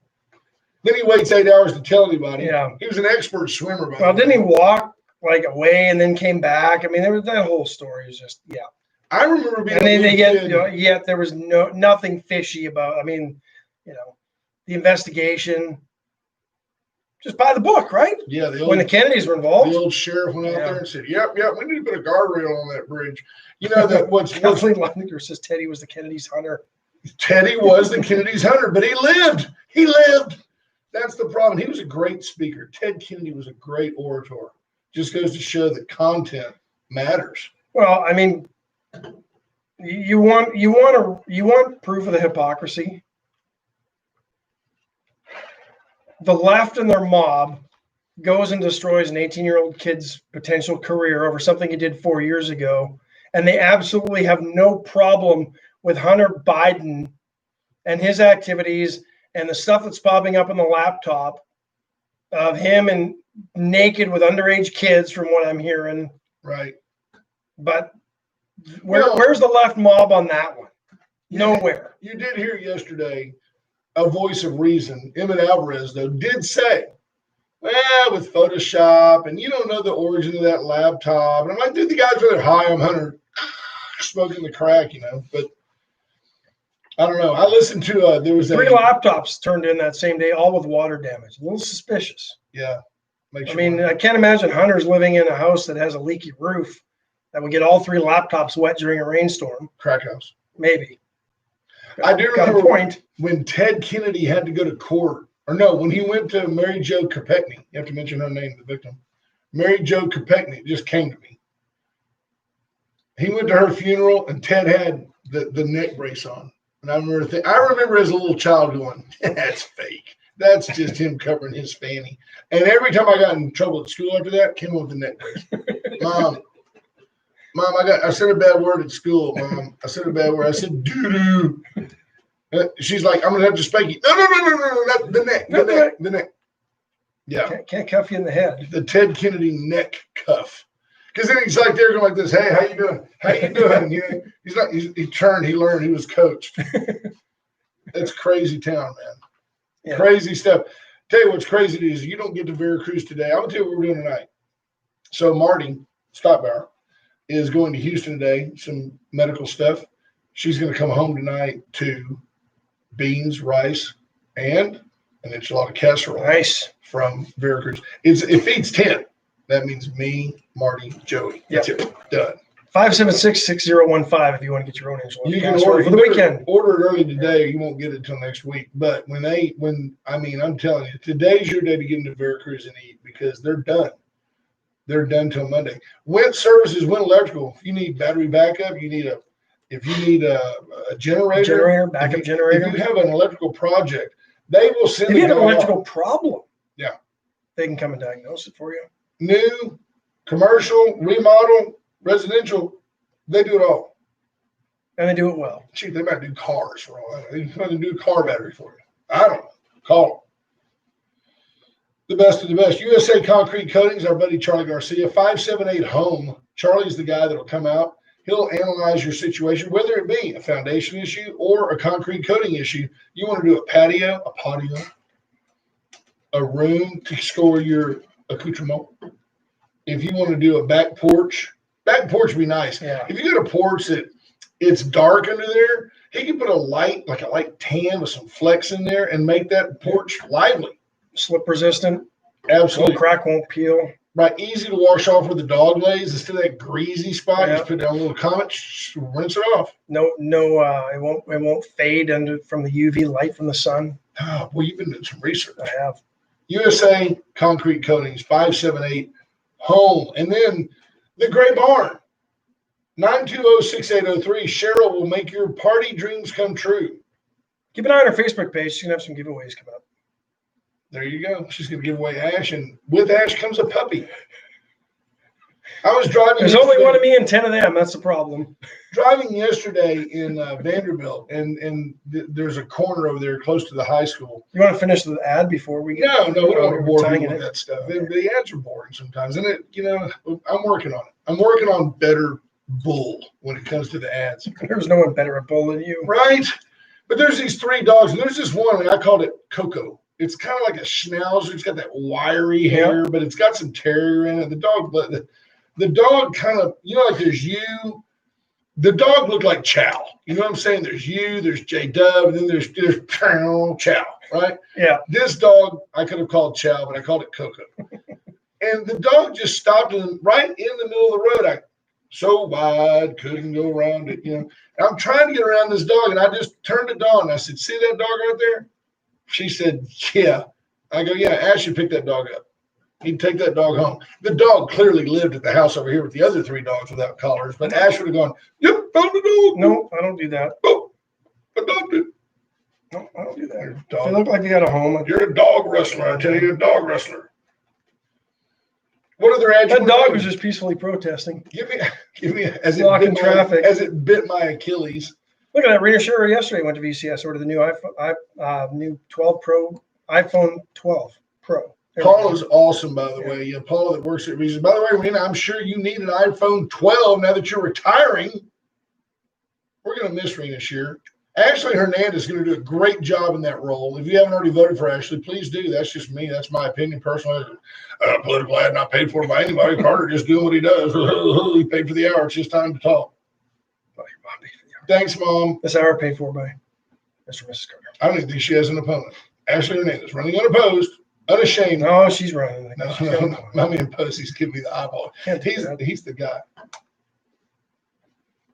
Then he waits 8 hours to tell anybody. Yeah. He was an expert swimmer. Well, didn't he walk like away and then came back? I mean, there was that whole story is just, yeah. I remember being. And then a they get, kid. yet there was nothing fishy about, I mean, the investigation, just by the book, right? Yeah, When the Kennedys were involved. The old sheriff went out Yeah. there and said, "Yep, we need to put a guardrail on that bridge." You know that what's Kathleen Leitner says Teddy was the Kennedys' hunter. Teddy was the Kennedy's hunter, but he lived. He lived. That's the problem. He was a great speaker. Ted Kennedy was a great orator. Just goes to show that content matters. Well, I mean, you want proof of the hypocrisy. The left and their mob goes and destroys an 18-year-old kid's potential career over something he did 4 years ago, and they absolutely have no problem with Hunter Biden and his activities and the stuff that's popping up on the laptop of him and naked with underage kids, from what I'm hearing. Right. But where's the left mob on that one? Nowhere. You did hear yesterday a voice of reason. Emmett Alvarez, though, did say, well, with Photoshop, and you don't know the origin of that laptop. And I'm like, dude, the guy's really high. I'm Hunter smoking the crack, But I don't know. I listened to there was 3 laptops turned in that same day, all with water damage. A little suspicious. Yeah. I mean, I can't imagine Hunter's living in a house that has a leaky roof that would get all 3 laptops wet during a rainstorm. Crack house. Maybe. I do Got a remember point. when Ted Kennedy had to go to court, or no, when he went to Mary Jo Kopechne. You have to mention her name, the victim. Mary Jo Kopechne just came to me. He went to her funeral, and Ted had the neck brace on. And I remember as a little child going, that's fake. That's just him covering his fanny. And every time I got in trouble at school after that, came with the neck brace. Mom, I said a bad word at school, Mom. I said a bad word. I said doo-doo. She's like, I'm going to have to spank you. No, not the neck. Yeah. Can't cuff you in the head. The Ted Kennedy neck cuff. Because then he's like there going like this, hey, how you doing? How you doing? He turned, he learned, he was coached. That's crazy town, man. Yeah. Crazy stuff. Tell you what's crazy is you don't get to Veracruz today. I'm going to tell you what we're doing tonight. So Marty Stockbauer is going to Houston today, some medical stuff. She's going to come home tonight to beans, rice, and an enchilada casserole. Nice. From Veracruz. It feeds 10. That means me, Marty, Joey. That's it. Done. 576-6015 if you want to get your own enchilada. You can order for the weekend. Order it early today. You won't get it until next week. But I'm telling you, today's your day to get into Veracruz and eat because they're done. They're done till Monday. Went Services, Went Electrical. If you need battery backup, if you need a generator, backup generator. If you have an electrical project, they will send. If you have an electrical problem, yeah, they can come and diagnose it for you. New, commercial, remodel, residential, they do it all. And they do it well. Gee, they might do cars for all that. They can do a car battery for you. I don't know. Call them. The best of the best. USA Concrete Coatings, our buddy Charlie Garcia, 578-HOME. Charlie's the guy that'll come out. He'll analyze your situation, whether it be a foundation issue or a concrete coating issue. You want to do a patio, a room to store your accoutrement. If you want to do a back porch would be nice. Yeah. If you got a porch that it's dark under there, he can put a light tan with some flecks in there and make that porch lively. Slip resistant. Absolutely. Won't crack, won't peel. Right. Easy to wash off where the dog lays instead of that greasy spot. Just put down a little Comet, rinse it off. No, it won't fade from the UV light from the sun. Oh, well, you've been doing some research. I have. USA Concrete Coatings, 578-HOME. And then the Gray Barn, 920-6803. Cheryl will make your party dreams come true. Keep an eye on our Facebook page. She's going to have some giveaways coming up. There you go. She's going to give away Ash, and with Ash comes a puppy. I was driving. There's only one of me and 10 of them. That's the problem. Driving yesterday in Vanderbilt, and there's a corner over there close to the high school. You want to finish the ad before we get? No, we don't want to bore tying people it with in. that stuff. The ads are boring sometimes, and I'm working on it. I'm working on better bull when it comes to the ads. There's no one better at bull than you. Right? But there's these 3 dogs, and there's this one, and I called it Coco. It's kind of like a schnauzer. It's got that wiry hair, but it's got some terrier in it. The dog kind of, like there's you. The dog looked like Chow. You know what I'm saying? There's you, there's J-Dub, and then there's Chow, right? Yeah. This dog, I could have called Chow, but I called it Coco. And the dog just stopped right in the middle of the road. So wide, couldn't go around it, And I'm trying to get around this dog, and I just turned to Dawn, and I said, see that dog right there? She said, yeah. I go, yeah, Ashley picked that dog up. He'd take that dog home. The dog clearly lived at the house over here with the other 3 dogs without collars, but Ash would have gone, yep, found the dog. No, I don't do that. Oh, adopted. No, I don't do that. You're a If they dog. look like they got a home, You're a dog wrestler, I tell you, you're a dog wrestler. What other ads? that dog was just peacefully protesting. Give me as Blocking traffic. As it bit my Achilles. Look at that. Rena Scherer yesterday went to VCS, ordered the new new 12 Pro, iPhone 12 Pro. Paula's awesome, by the way. Yeah, Paula that works at Reason. By the way, Rena, I'm sure you need an iPhone 12 now that you're retiring. We're going to miss Rena Scherer. Ashley Hernandez is going to do a great job in that role. If you haven't already voted for Ashley, please do. That's just me. That's my opinion personally. Political ad not paid for by anybody. Carter just doing what he does. He paid for the hour. It's just time to talk. Thanks, Mom. This hour paid for by Mr. and Mrs. Carter. I don't even think she has an opponent. Ashley Hernandez running unopposed, unashamed. No, she's running. No, my man Posey's giving me the eyeball. Can't do that. He's the guy.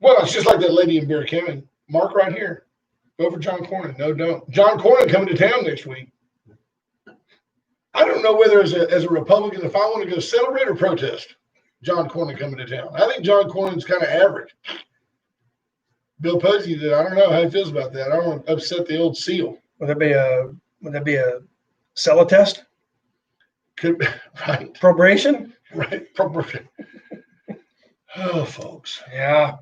Well, it's just like that lady in Bear County. Mark right here. Vote for John Cornyn. No, don't. John Cornyn coming to town next week. I don't know whether as a Republican, if I want to go celebrate or protest John Cornyn coming to town. I think John Cornyn's kind of average. Bill Posey did. I don't know how he feels about that. I don't want to upset the old seal. Would that be a Cella test? Could be, right. Probation? Right. Probation. Oh, folks. Yeah.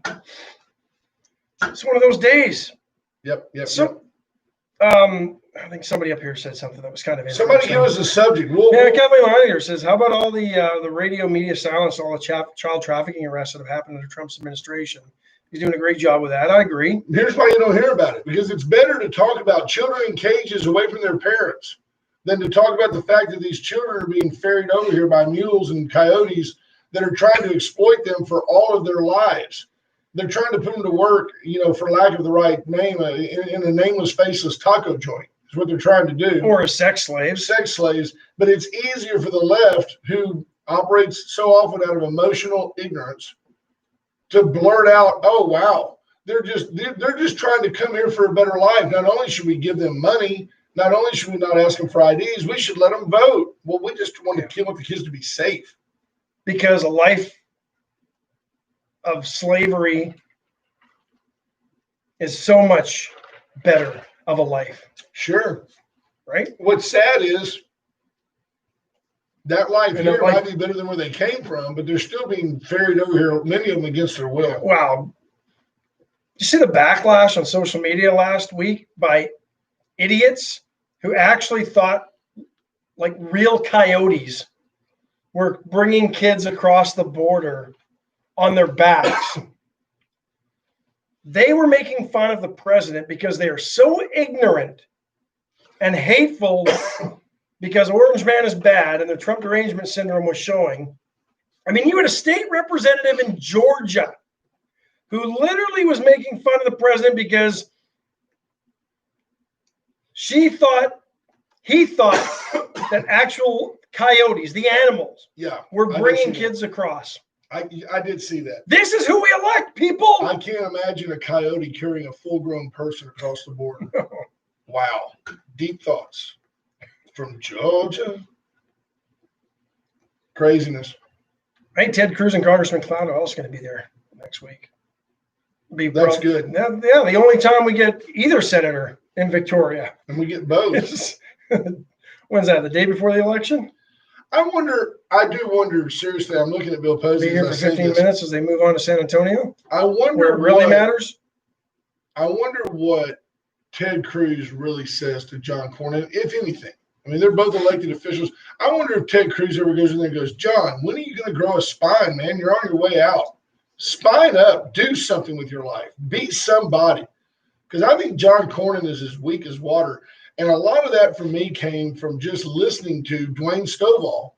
It's one of those days. Yep. So, I think somebody up here said something that was kind of interesting. Somebody give us a subject. Kathleen Leiner says, how about all the radio media silence, all the child trafficking arrests that have happened under Trump's administration? He's doing a great job with that. I agree. Here's why you don't hear about it, because it's better to talk about children in cages away from their parents than to talk about the fact that these children are being ferried over here by mules and coyotes that are trying to exploit them for all of their lives. They're trying to put them to work, for lack of the right name, in a nameless, faceless taco joint is what they're trying to do. Or as sex slaves. Sex slaves. But it's easier for the left, who operates so often out of emotional ignorance, to blurt out, oh, wow, they're just trying to come here for a better life. Not only should we give them money, not only should we not ask them for IDs, we should let them vote. Well, we just want the kids to be safe. Because a life of slavery is so much better of a life. Sure. Right? What's sad is that life And here might be better than where they came from, but they're still being ferried over here, many of them against their will. Wow. You see the backlash on social media last week by idiots who actually thought like real coyotes were bringing kids across the border on their backs. They were making fun of the president because they are so ignorant and hateful because Orange Man is bad and the Trump derangement syndrome was showing. I mean, you had a state representative in Georgia who literally was making fun of the president because he thought that actual coyotes, the animals, were bringing kids across. I did see that. This is who we elect, people. I can't imagine a coyote carrying a full-grown person across the border. Wow. Deep thoughts. From Georgia. Craziness. I think Ted Cruz and Congressman Cloud are also going to be there next week. That's good. Yeah, the only time we get either senator in Victoria. And we get both. When's that? The day before the election? I do wonder, seriously, I'm looking at Bill Be Posey. here for 15 minutes as they move on to San Antonio, I wonder where it really matters. I wonder what Ted Cruz really says to John Cornyn, if anything. I mean, they're both elected officials. I wonder if Ted Cruz ever goes in there and goes, John, when are you going to grow a spine, man? You're on your way out. Spine up. Do something with your life. Be somebody. Because I think John Cornyn is as weak as water. And a lot of that for me came from just listening to Dwayne Stovall,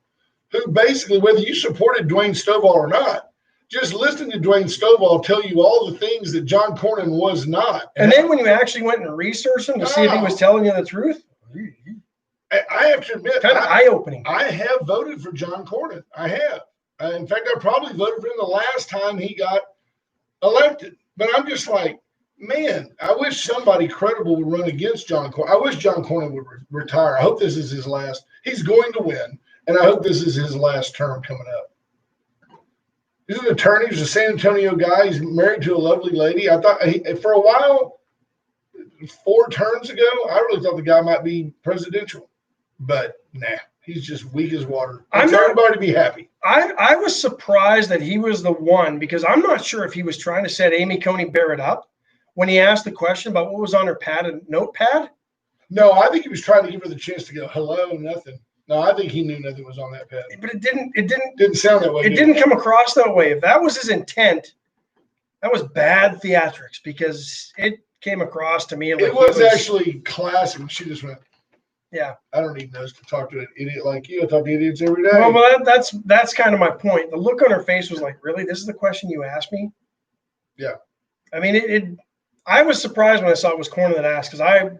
who basically, whether you supported Dwayne Stovall or not, just listening to Dwayne Stovall tell you all the things that John Cornyn was not. And then when you actually went and researched him to see if he was telling you the truth, I have to admit, kind of eye-opening. I have voted for John Cornyn. I have. In fact, I probably voted for him the last time he got elected. But I'm just like, man, I wish somebody credible would run against John Cornyn. I wish John Cornyn would retire. I hope this is his last. He's going to win, and I hope this is his last term coming up. He's an attorney. He's a San Antonio guy. He's married to a lovely lady. I thought for a while, 4 terms ago, I really thought the guy might be presidential. But nah, he's just weak as water. Everybody to be happy. I was surprised that he was the one, because I'm not sure if he was trying to set Amy Coney Barrett up when he asked the question about what was on her notepad. No, I think he was trying to give her the chance to go, hello, nothing. No, I think he knew nothing was on that pad. But it didn't sound that way. It didn't come across that way. If that was his intent, that was bad theatrics, because it came across to me like it was actually classic. She just went, yeah, I don't need nose to talk to an idiot like you. I talk to idiots every day. Well, that's kind of my point. The look on her face was like, really? This is the question you asked me? Yeah. I mean, I was surprised when I saw it was Cornyn that asked, because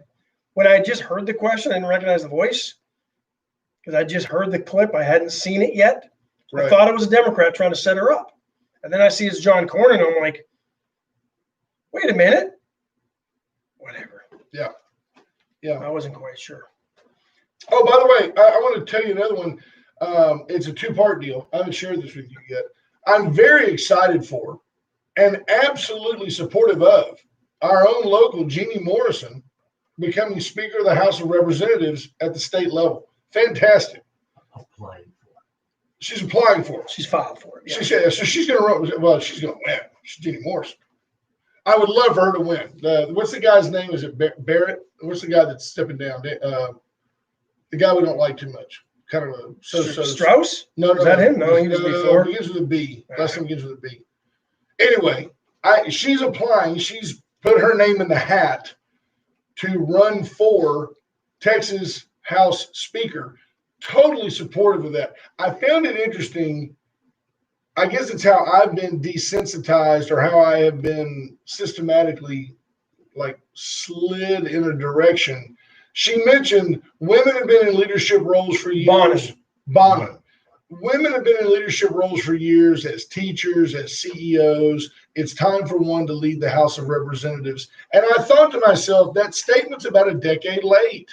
when I just heard the question, I didn't recognize the voice, because I just heard the clip. I hadn't seen it yet. Right. I thought it was a Democrat trying to set her up. And then I see it's John Cornyn, and I'm like, wait a minute. Whatever. Yeah. Yeah. I wasn't quite sure. Oh, by the way, I want to tell you another one. It's a 2-part deal. I haven't shared this with you yet. I'm very excited for and absolutely supportive of our own local Jeannie Morrison becoming Speaker of the House of Representatives at the state level. Fantastic. She's applying for it. She's filed for it. Yeah. So she's going to run. Well, she's going to win. She's Jeannie Morrison. I would love for her to win. What's the guy's name? Is it Barrett? What's the guy that's stepping down? The guy we don't like too much. Kind of a Strauss? No, is that him? No, he was before. Begins with a B. Last name begins with a B. Anyway, she's applying. She's put her name in the hat to run for Texas House Speaker. Totally supportive of that. I found it interesting. I guess it's how I've been desensitized, or how I have been systematically slid in a direction. She mentioned women have been in leadership roles for years. Bonin. Women have been in leadership roles for years as teachers, as CEOs. It's time for one to lead the House of Representatives. And I thought to myself, that statement's about a decade late.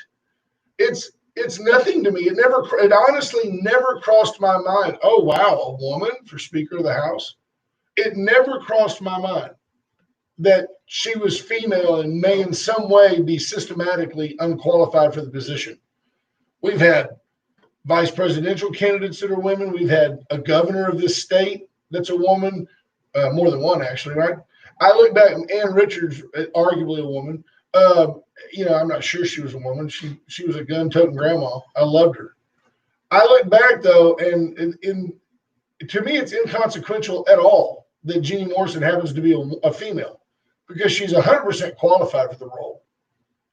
It's nothing to me. It honestly never crossed my mind. Oh, wow, a woman for Speaker of the House? It never crossed my mind that she was female and may in some way be systematically unqualified for the position. We've had vice presidential candidates that are women. We've had a governor of this state that's a woman, more than one actually, right? I look back, Ann Richards, arguably a woman. I'm not sure she was a woman. She was a gun-toting grandma. I loved her. I look back though, and to me, it's inconsequential at all that Jeannie Morrison happens to be a female, because she's 100% qualified for the role,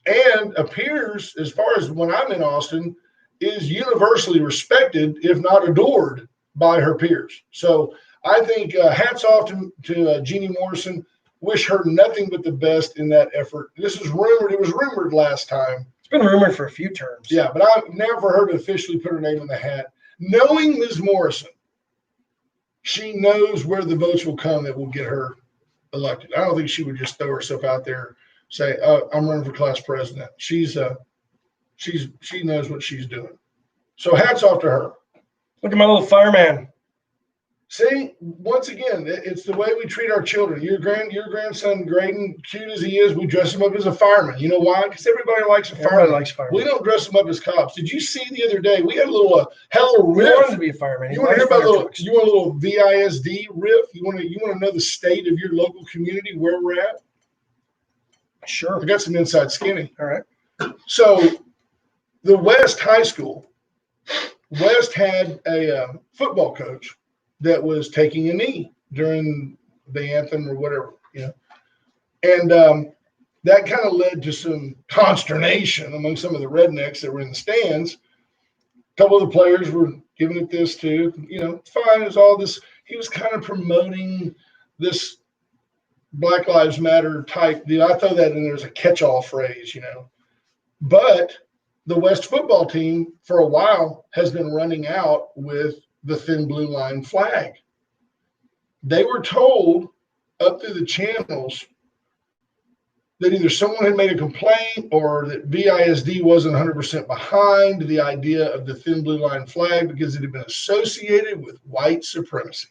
and appears, as far as when I'm in Austin, is universally respected, if not adored, by her peers. So I think hats off to Jeannie Morrison. Wish her nothing but the best in that effort. This is rumored. It was rumored last time. It's been rumored for a few terms. Yeah, but I've never heard her officially put her name in the hat. Knowing Ms. Morrison, she knows where the votes will come that will get her elected. I don't think she would just throw herself out there, say, I'm running for class president. She knows what she's doing. So hats off to her. Look at my little fireman. See, once again, it's the way we treat our children. Your grandson, Graydon, cute as he is, we dress him up as a fireman. You know why? Because everybody likes a Everybody fireman. likes firemen. We don't dress them up as cops. Did you see the other day? We had a little He riff. wanted to be a fireman. He You want to hear likes about fire trucks. you want a little VISD riff? You want to know the state of your local community, where we're at? Sure. I got some inside skinny. All right. So the West High School, West had a football coach that was taking a knee during the anthem or whatever, and that kind of led to some consternation among some of the rednecks that were in the stands. A couple of the players were giving it this too, fine, it's all this. He was kind of promoting this Black Lives Matter type deal. I throw that in there as a catch-all phrase, but the West football team for a while has been running out with the thin blue line flag. They were told up through the channels that either someone had made a complaint or that VISD wasn't 100% behind the idea of the thin blue line flag because it had been associated with white supremacy.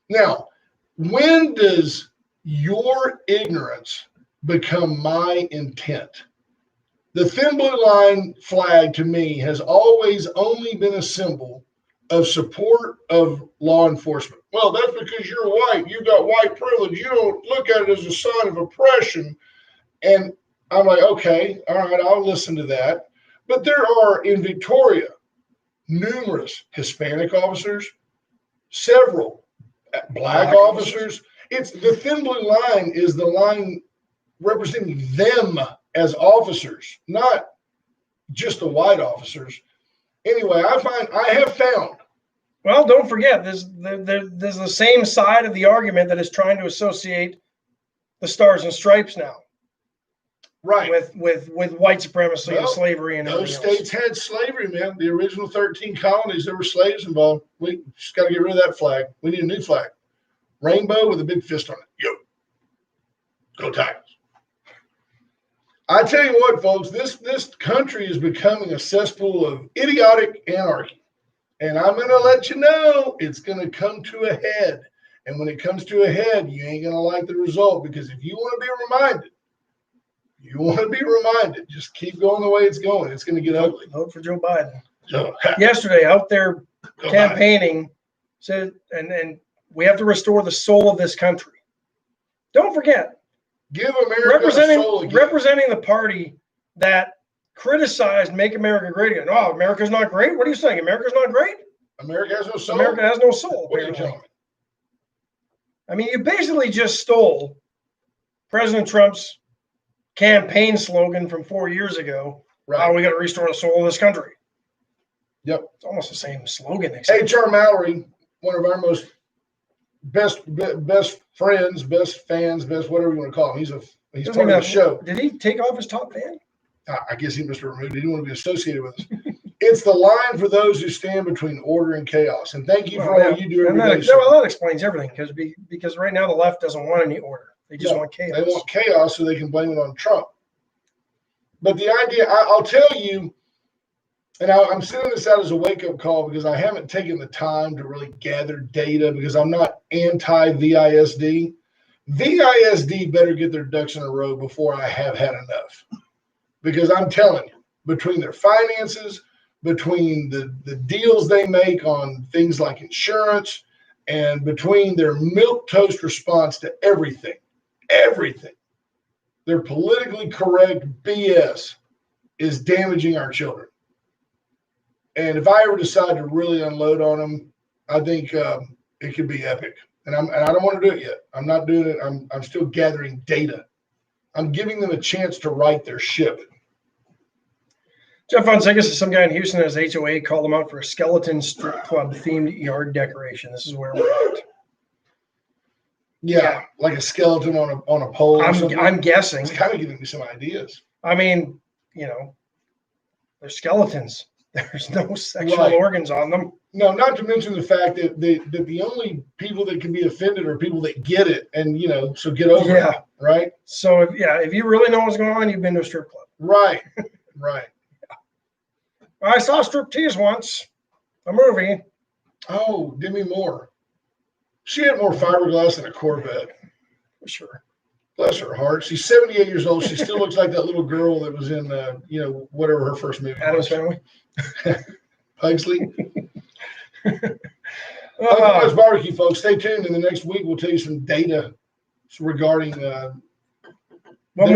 Now, when does your ignorance become my intent? The thin blue line flag to me has always only been a symbol of support of law enforcement. Well, that's because you're white. You've got white privilege. You don't look at it as a sign of oppression. And I'm like, okay, all right, I'll listen to that. But there are in Victoria numerous Hispanic officers, several black officers. It's the thin blue line is the line representing them as officers, not just the white officers. Anyway, I have found. Well, don't forget, there's the same side of the argument that is trying to associate the Stars and Stripes now, Right, with white supremacy and Well, slavery and those everything states had slavery, man. The original 13 colonies, there were slaves involved. We just got to get rid of that flag. We need a new flag. Rainbow with a big fist on it. Yo. Go Tigers. I tell you what, folks, this country is becoming a cesspool of idiotic anarchy. And I'm going to let you know it's going to come to a head. And when it comes to a head, you ain't going to like the result, because if you want to be reminded, just keep going the way it's going. It's going to get ugly. Vote for Joe Biden. So, Yesterday, out there go campaigning, said, and we have to restore the soul of this country. Don't forget, Give America a soul again. representing the party that criticized Make America Great Again. Oh, America's not great? What are you saying? America's not great? America has no soul. America has no soul. What are you apparently. telling me? I mean, you basically just stole President Trump's campaign slogan from 4 years ago. Right. Oh, we got to restore the soul of this country. Yep. It's almost the same slogan. Except H.R. Mallory, one of our most best friends, best fans, best whatever you want to call him. He's part of the show. Did he take off his top fan? I guess he must have removed it. He didn't want to be associated with us. It's the line for those who stand between order and chaos. And thank you for all you do every day. That explains everything, because right now the left doesn't want any order. They just want chaos. They want chaos so they can blame it on Trump. But the idea, I'll tell you, and I'm sending this out as a wake-up call because I haven't taken the time to really gather data, because I'm not anti-VISD. VISD better get their ducks in a row before I have had enough. Because I'm telling you, between their finances, between the deals they make on things like insurance, and between their milquetoast response to everything, their politically correct BS is damaging our children. And if I ever decide to really unload on them, I think it could be epic. And I don't want to do it yet. I'm not doing it. I'm still gathering data. I'm giving them a chance to right their ship. Jeff Fonseca says some guy in Houston has HOA called him out for a skeleton strip club themed yard decoration. This is where we're at. Yeah, like a skeleton on a pole. I'm guessing. It's kind of giving me some ideas. I mean, they're skeletons. There's no sexual organs on them. No, not to mention the fact that the only people that can be offended are people that get it, and so get over it, right? So if you really know what's going on, you've been to a strip club. Right. I saw Striptease once, a movie. Oh, Demi Moore. She had more fiberglass than a Corvette. For sure. Bless her heart. She's 78 years old. She still looks like that little girl that was in, whatever her first movie Adam's was. Family. Pugsley. Otherwise, barbecue, folks. Stay tuned. In the next week, we'll tell you some data regarding what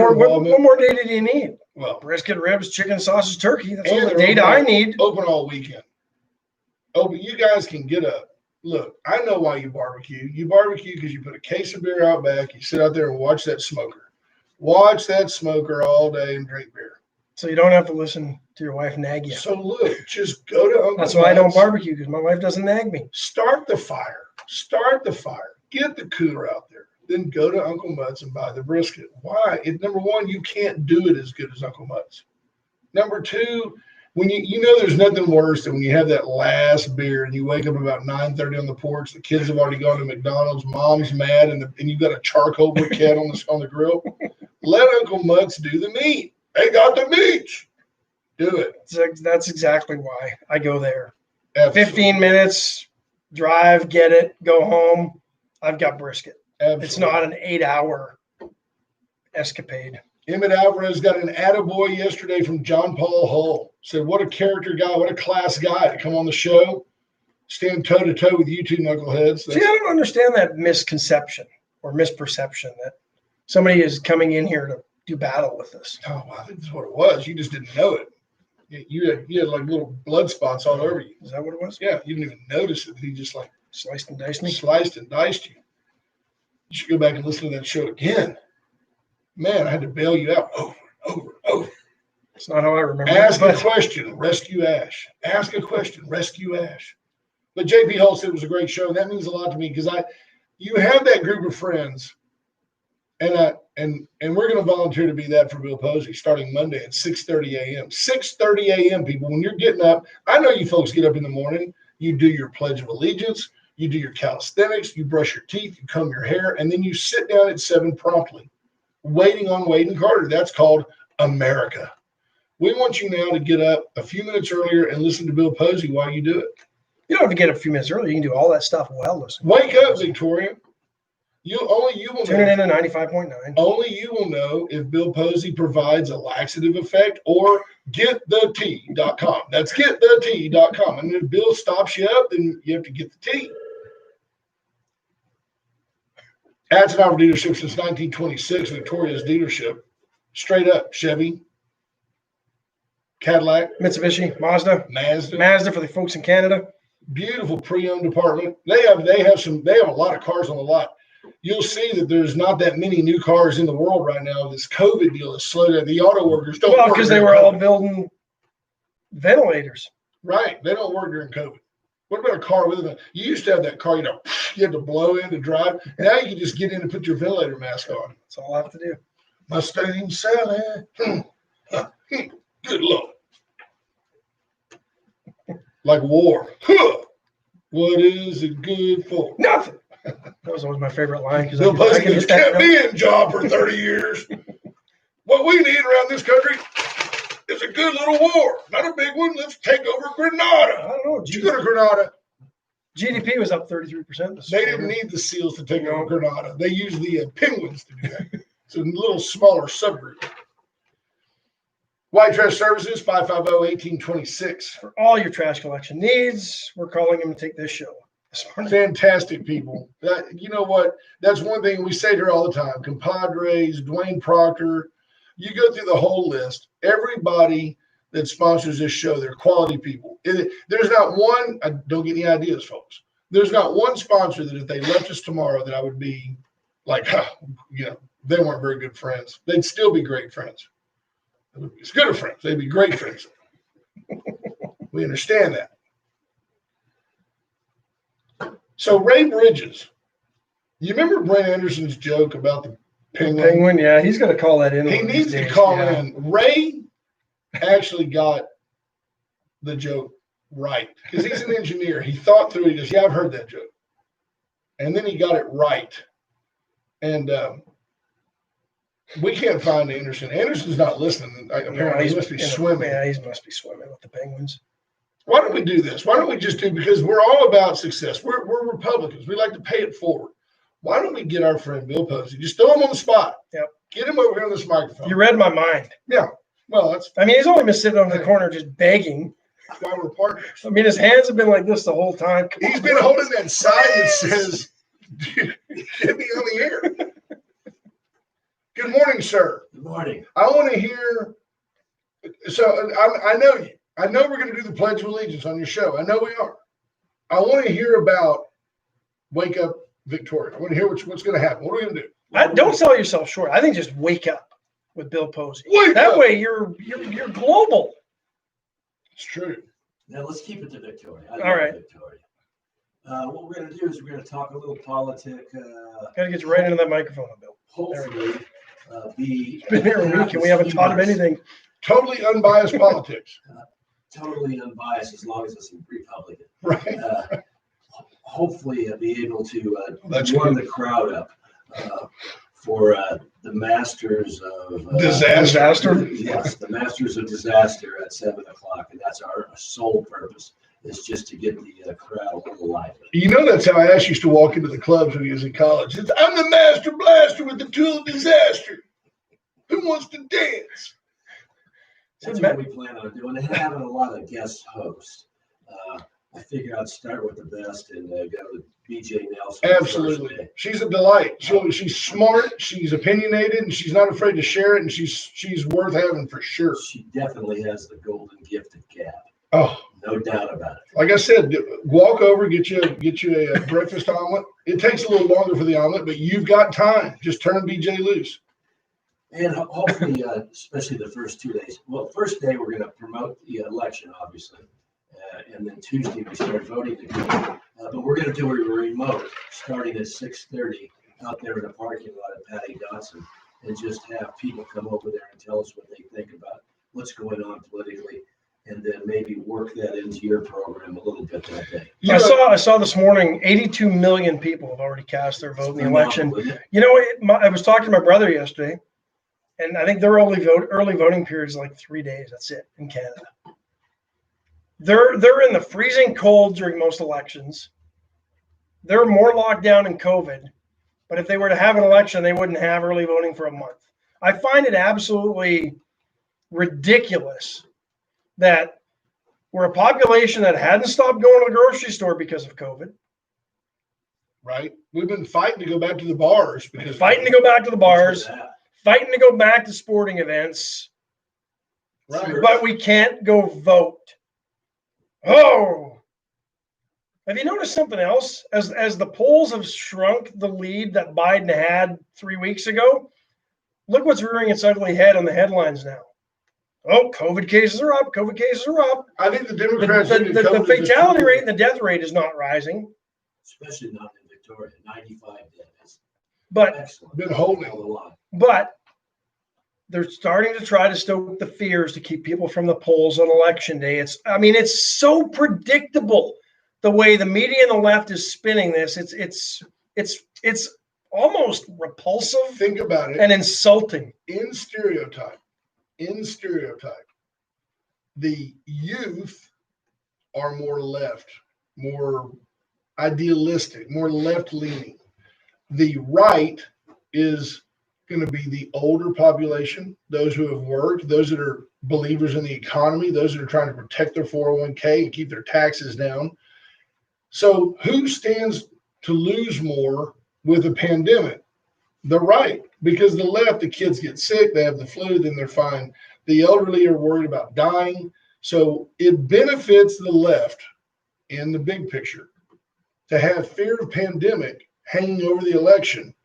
more data do you need? Well, Brisket, ribs, chicken, sausage, turkey. That's all and the data I need. Open all weekend. Oh, but you guys can get up. Look, I know why you barbecue. You barbecue because you put a case of beer out back. You sit out there and watch that smoker. Watch that smoker all day and drink beer. So you don't have to listen to your wife nag you. So look, just go to Uncle That's why I don't barbecue, because my wife doesn't nag me. Start the fire. Start the fire. Get the cooler out there. Then go to Uncle Mutt's and buy the brisket. Why? Number one, you can't do it as good as Uncle Mutt's. Number two, when you know there's nothing worse than when you have that last beer and you wake up about 9:30 on the porch, the kids have already gone to McDonald's, mom's mad, and you've got a charcoal briquette on the grill. Let Uncle Mutt's do the meat. They got the meats. Do it. That's exactly why I go there. Absolutely. 15 minutes, drive, get it, go home. I've got brisket. Absolutely. It's not an 8-hour escapade. Emmett Alvarez got an attaboy yesterday from John Paul Hull. Said, what a character guy, what a class guy to come on the show, stand toe-to-toe with you two knuckleheads. See, I don't understand that misconception or misperception that somebody is coming in here to do battle with us. Oh, I think that's what it was. You just didn't know it. You had like little blood spots all over you. Is that what it was? Yeah, you didn't even notice it. He just like Sliced and diced me? sliced and diced you. You should go back and listen to that show again. Man, I had to bail you out over and over and over. It's not how I remember Ask it. a question, rescue Ash. Ask a question, rescue Ash. But JP Hull said it was a great show. And that means a lot to me because you have that group of friends, and we're going to volunteer to be that for Bill Posey starting Monday at 6:30 a.m. 6:30 a.m. People, when you're getting up, I know you folks get up in the morning. You do your Pledge of Allegiance. You do your calisthenics. You brush your teeth. You comb your hair, and then you sit down at 7 promptly, waiting on Wade and Carter. That's called America. We want you now to get up a few minutes earlier and listen to Bill Posey while you do it. You don't have to get up a few minutes early. You can do all that stuff while listening. Wake up, Victoria. Only you will Tune it know. in at 95.9. Only you will know if Bill Posey provides a laxative effect or getthetea.com. That's getthetea.com. And if Bill stops you up, then you have to get the tea. Atzenhower dealership since 1926, Victoria's dealership. Straight up, Chevy, Cadillac, Mitsubishi, Mazda for the folks in Canada. Beautiful pre-owned department. They have a lot of cars on the lot. You'll see that there's not that many new cars in the world right now. This COVID deal is slowed down. The auto workers don't work. Because they were all building ventilators. Right. They don't work during COVID. What about a car with them? You used to have that car, you had to blow in to drive. Now you can just get in and put your ventilator mask on. That's all I have to do. Mustang Sally. Good Lord. Like war. What is it good for? Nothing. That was always my favorite line. Bill Posey kept me in job for 30 years. What we need around this country is a good little war. Not a big one. Let's take over Grenada. I don't know. Did you go to Grenada? GDP was up 33%. They didn't need the SEALs to take over Grenada. They used the Penguins to do that. It's a little smaller subgroup. White Trash Services, 550-1826. For all your trash collection needs, we're calling them to take this show. Fantastic people. You know what? That's one thing we say here all the time. Compadres, Dwayne Proctor. You go through the whole list. Everybody that sponsors this show, they're quality people. There's not one, don't get any ideas, folks. There's not one sponsor that if they left us tomorrow that I would be like, they weren't very good friends. They'd still be great friends. They would be as good of friends. They'd be great friends. We understand that. So Ray Bridges, you remember Brent Anderson's joke about the penguin? Yeah, he's going to call that in. He needs to call in. Ray actually got the joke right because he's an engineer. He thought through it. He goes, yeah, I've heard that joke. And then he got it right. And we can't find Anderson. Anderson's not listening. Apparently, he must be swimming. Yeah, he must be swimming with the Penguins. Why don't we do this? Why don't we just do, because we're all about success. We're Republicans. We like to pay it forward. Why don't we get our friend Bill Posey? Just throw him on the spot. Yep. Get him over here on this microphone. You read my mind. Well, that's I mean, he's only been sitting on the corner just begging. why we're partners. I mean, his hands have been like this the whole time. Come He's on, been Bill. holding that sign that says, get me on the air. Good morning, sir. Good morning. I want to hear. So I know you. I know we're going to do the Pledge of Allegiance on your show. I know we are. I want to hear about Wake Up Victoria. I want to hear what's going to happen. What are we going to do? Don't sell yourself short. I think just wake up with Bill Posey. Wake That up. way you're global. It's true. Now let's keep it to Victoria. I All love right. Victoria. What we're going to do is we're going to talk a little politic. Got to get you right into that microphone, Bill. Hopefully, be Been here a week and we haven't taught him anything. Totally unbiased politics. Totally unbiased as long as it's Republican. Right. Hopefully, be able to That's warm good. the crowd up for the Masters of Disaster. Yes, the Masters of Disaster at 7:00, and that's our sole purpose. Is just to get the crowd a little lively. You know, that's how Ash used to walk into the clubs when he was in college. I'm the master blaster with the tool of disaster. Who wants to dance? That's what we plan on doing, and having a lot of guest hosts. I figured I'd start with the best and go with BJ Nelson. the first Absolutely. day. She's a delight. She's smart. She's opinionated, and she's not afraid to share it. And she's worth having for sure. She definitely has the golden gifted gab. Oh, No doubt about it. like I said, walk over, get you a breakfast omelet. It takes a little longer for the omelet, but you've got time. Just turn BJ loose. And hopefully, especially the first 2 days. Well, first day, we're going to promote the election, obviously. And then Tuesday, we start voting again. But we're going to do a remote starting at 6:30 out there in the parking lot at Patty Dotson and just have people come over there and tell us what they think about what's going on politically. And then maybe work that into your program a little bit that day. You I know, saw this morning, 82 million people have already cast their vote in the election. You know, I was talking to my brother yesterday, and I think their early voting period is like 3 days. That's it in Canada. They're in the freezing cold during most elections. They're more locked down in COVID, but if they were to have an election, they wouldn't have early voting for a month. I find it absolutely ridiculous that we're a population that hadn't stopped going to the grocery store because of COVID, right? We've been fighting to go back to the bars because fighting to go back to the bars, That's what fighting to go back to sporting events, Right. but we can't go vote. Oh, have you noticed something else? As the polls have shrunk the lead that Biden had 3 weeks ago, look what's rearing its ugly head on the headlines now. Oh, COVID cases are up. COVID cases are up. I think the The, Democrats the, need to the, cover the this fatality too. rate and the death rate is not rising, especially not in Victoria. 95 dead. That's but excellent. Been holding. All along. But they're starting to try to stoke the fears to keep people from the polls on election day. It's so predictable the way the media and the left is spinning this. It's almost repulsive Think about it. and insulting. In stereotype, the youth are more left, more idealistic, more left leaning. The right is going to be the older population, those who have worked, those that are believers in the economy, those that are trying to protect their 401k and keep their taxes down. So who stands to lose more with a pandemic? The right, because the left, the kids get sick, they have the flu, then they're fine. The elderly are worried about dying. So it benefits the left in the big picture to have fear of pandemic hanging over the election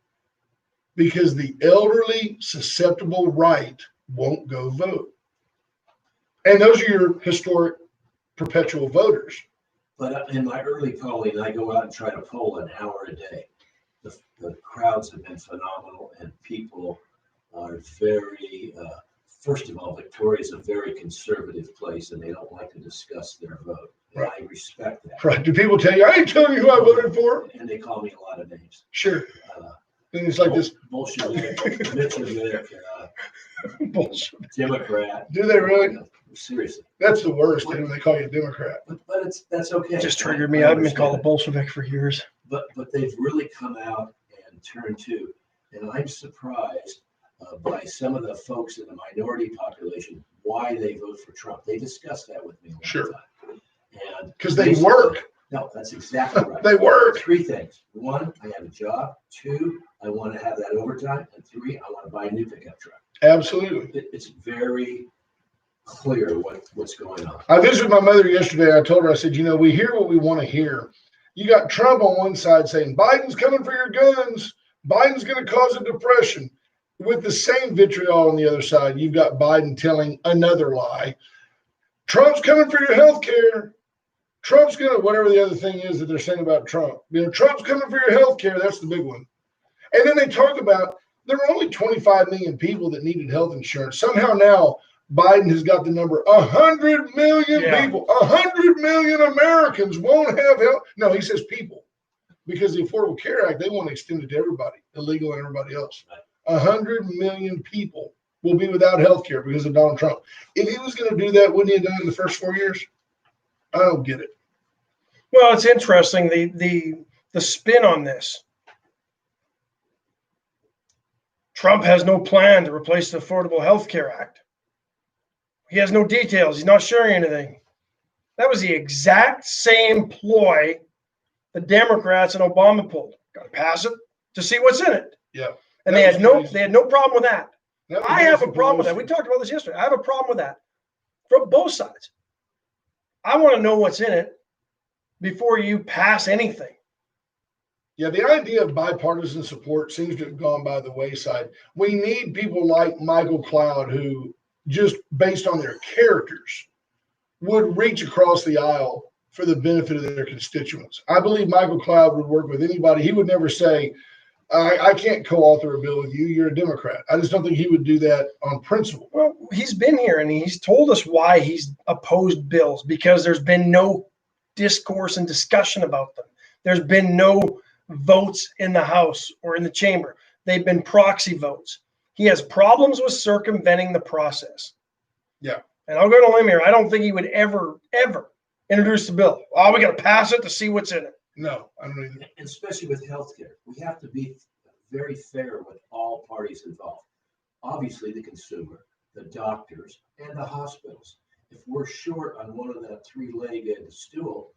because the elderly, susceptible right won't go vote. And those are your historic perpetual voters. But in my early polling, I go out and try to poll an hour a day. The crowds have been phenomenal, and people are very, first of all, Victoria is a very conservative place, and they don't like to discuss their vote. And I respect that. Right. Do people tell you, I ain't telling you who I voted for? And they call me a lot of names. Sure. And it's like this. Bolshevik, Mitchevik, Bullshit. Democrat. Do they really? Seriously. That's the worst. When they call you a Democrat. But that's okay. It just triggered me. I I've been called a understand. Bolshevik for years. But they've really come out and turned to, and I'm surprised by some of the folks in the minority population why they vote for Trump. They discuss that with me all Sure. the time. And Because they work. No, that's exactly right. They work. Three things. One, I have a job. Two, I want to have that overtime. And three, I want to buy a new pickup truck. Absolutely. It's very clear what's going on. I visited my mother yesterday. I told her, I said, we hear what we want to hear. You got Trump on one side saying, Biden's coming for your guns. Biden's going to cause a depression. With the same vitriol on the other side, you've got Biden telling another lie. Trump's coming for your health care. Trump's going to, whatever the other thing is that they're saying about Trump. Trump's coming for your health care. That's the big one. And then they talk about there were only 25 million people that needed health insurance. Somehow now Biden has got the number 100 million people. 100 million Americans won't have health. No, he says people. Because the Affordable Care Act, they want to extend it to everybody, illegal and everybody else. 100 million people will be without health care because of Donald Trump. If he was going to do that, wouldn't he have done it in the first 4 years? I don't get it. Well, it's interesting, the spin on this. Trump has no plan to replace the Affordable Health Care Act. He has no details. He's not sharing anything. That was the exact same ploy the Democrats and Obama pulled. Got to pass it to see what's in it. Yeah. And they had no problem with that. I have a problem with that. We Pelosi. talked about this yesterday. I have a problem with that from both sides. I want to know what's in it before you pass anything. Yeah, the idea of bipartisan support seems to have gone by the wayside. We need people like Michael Cloud who, just based on their characters, would reach across the aisle for the benefit of their constituents. I believe Michael Cloud would work with anybody. He would never say, I can't co-author a bill with you. You're a Democrat. I just don't think he would do that on principle. Well, he's been here and he's told us why he's opposed bills, because there's been no discourse and discussion about them. There's been no votes in the House or in the chamber. They've been proxy votes. He has problems with circumventing the process. Yeah. And I'll go to a limb here. I don't think he would ever introduce the bill. Oh, we got to pass it to see what's in it. No, I don't either. And especially with healthcare, we have to be very fair with all parties involved. Obviously, the consumer, the doctors, and the hospitals. If we're short on one of that three-legged stool,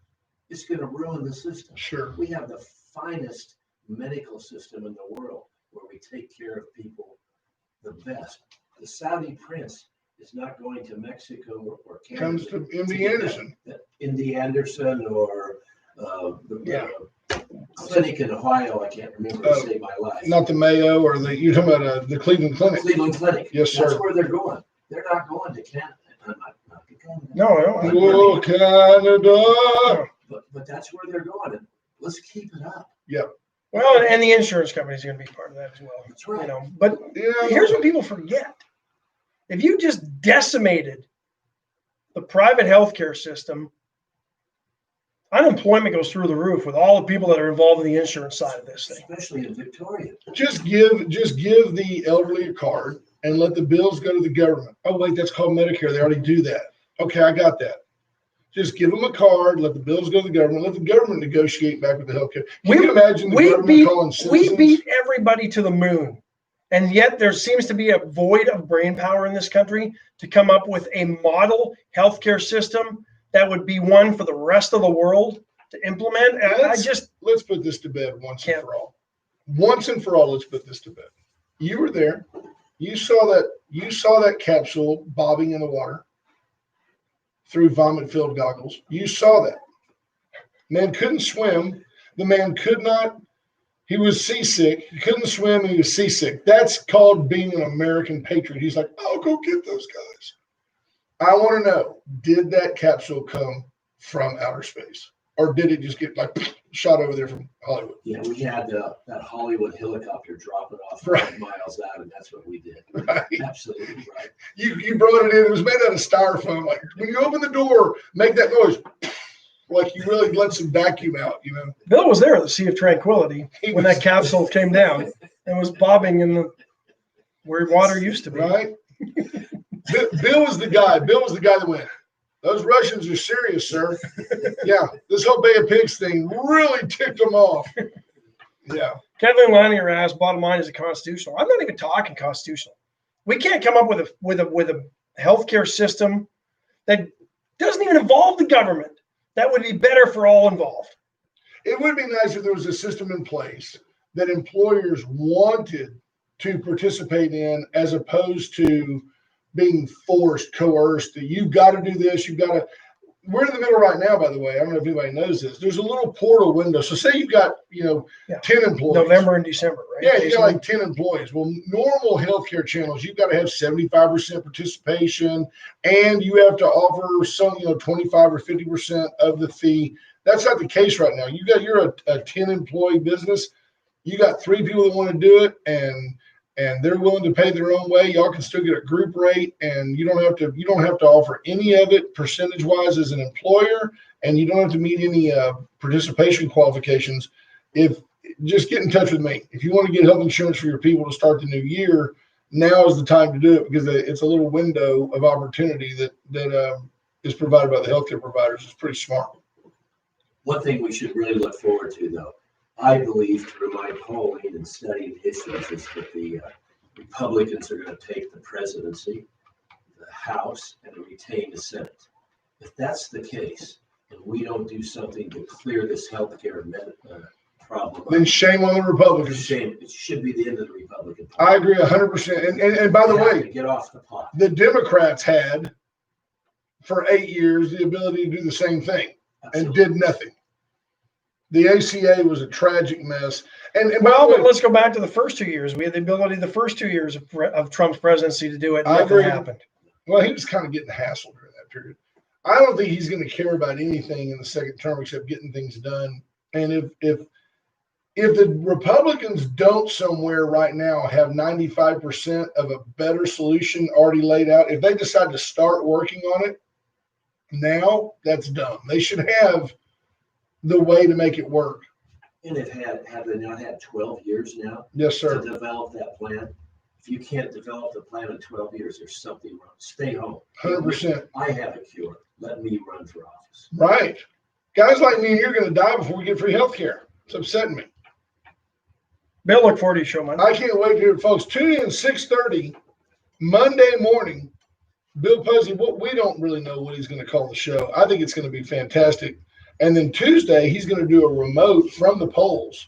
it's going to ruin the system. Sure. We have the finest medical system in the world where we take care of people the best. The Saudi prince is not going to Mexico or Canada. Comes to MD Anderson. MD Anderson or the clinic in Ohio. I can't remember to save my life. Not the Mayo or you're talking about the Cleveland Clinic. Cleveland Clinic. Yes, sir. That's where they're going. They're not going to Canada. Not to Canada. No. Oh, Canada. But that's where they're going. And let's keep it up. Yeah. Well, and the insurance companies are going to be part of that as well. That's right. But Yeah. here's what people forget. If you just decimated the private healthcare system, unemployment goes through the roof with all the people that are involved in the insurance side of this thing. Especially in Victoria. Just give the elderly a card and let the bills go to the government. Oh, wait, that's called Medicare. They already do that. Okay, I got that. Just give them a card, let the bills go to the government, let the government negotiate back with the healthcare. Can you imagine the government calling citizens? We beat everybody to the moon. And yet there seems to be a void of brain power in this country to come up with a model healthcare system that would be one for the rest of the world to implement. And Let's put this to bed once and for all. Once and for all, let's put this to bed. You were there. You saw that capsule bobbing in the water through vomit-filled goggles. You saw that. Man couldn't swim. The man could not. He was seasick. He couldn't swim and he was seasick. That's called being an American patriot. He's like, I'll go get those guys. I want to know, did that capsule come from outer space? Or did it just get shot over there from Hollywood? Yeah, we had that Hollywood helicopter drop it off 5 miles out, and that's what we did. Right. Absolutely right. You brought it in. It was made out of styrofoam. Like when you open the door, make that noise. Like you really let some vacuum out, Bill was there at the Sea of Tranquility when that capsule came down. and was bobbing in the where water used to be. Right? Bill was the guy. Bill was the guy that went, those Russians are serious, sir. Yeah, this whole Bay of Pigs thing really ticked them off. Yeah. Kathleen Leininger asked, bottom line, is it constitutional? I'm not even talking constitutional. We can't come up with a healthcare system that doesn't even involve the government. That would be better for all involved. It would be nice if there was a system in place that employers wanted to participate in, as opposed to being forced, coerced, that you've got to do this, you've got to. We're in the middle right now, by the way. I don't know if anybody knows this. There's a little portal window. So say you've got, 10 employees. November and December, right? Yeah, you got like 10 employees. Well, normal healthcare channels, you've got to have 75% participation, and you have to offer some, 25 or 50% of the fee. That's not the case right now. You're a 10 employee business. You got 3 people that want to do it, and they're willing to pay their own way. Y'all can still get a group rate, and you don't have to offer any of it percentage wise as an employer, and you don't have to meet any participation qualifications. Just get in touch with me. If you want to get health insurance for your people to start the new year, now is the time to do it, because it's a little window of opportunity that is provided by the healthcare providers. It's pretty smart. One thing we should really look forward to, though, I believe, to remind Pauline and studying issues, is that the Republicans are going to take the presidency, the House, and retain the Senate. If that's the case, and we don't do something to clear this healthcare problem, Then shame on the Republicans. shame. It should be the end of the Republican I Party. agree 100%. And by the We have way, to get off the pot. the Democrats had for 8 years the ability to do the same thing and Absolutely. did nothing. The ACA was a tragic mess. And Well, but let's go back to the first 2 years. We had the ability the first 2 years of Trump's presidency to do it. I Nothing agree. happened. well, he was kind of getting hassled during that period. I don't think he's going to care about anything in the second term except getting things done. And if the Republicans don't somewhere right now have 95% of a better solution already laid out, if they decide to start working on it now, that's dumb. They should have the way to make it work. And have they not had 12 years now Yes, to sir. develop that plan? If you can't develop the plan in 12 years, there's something wrong. Stay home. 100%. I have a cure. Let me run for office. Right. Guys like me and you're going to die before we get free health care. It's upsetting me. Bill, look forward to your show, man. I can't wait to hear it, folks. Tune in 6:30 Monday morning. Bill Posey, we don't really know what he's going to call the show. I think it's going to be fantastic. And then Tuesday, he's going to do a remote from the polls.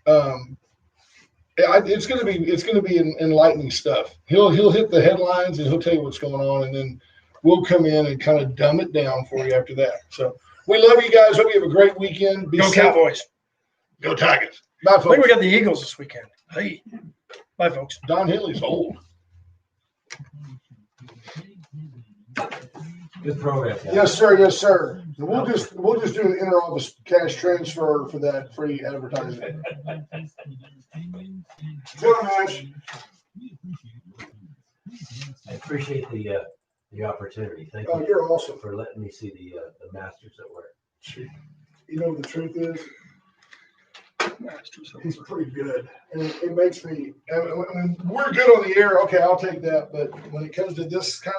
It's going to be enlightening stuff. He'll hit the headlines and he'll tell you what's going on, and then we'll come in and kind of dumb it down for you after that. So we love you guys. Hope you have a great weekend. Be Go safe. Cowboys. Go Tigers. Bye, I think folks. we got the Eagles this weekend. Hey, bye, folks. Don Henley's old. Good program. guys. Yes, sir. Yes, sir. So we'll just do an inter-office cash transfer for that free advertising. Go Nash. I appreciate the opportunity. Thank Oh, you you're awesome. for letting me see the Masters at work. You know what the truth is? He's pretty good, and it makes me. I mean, we're good on the air. Okay, I'll take that. But when it comes to this kind of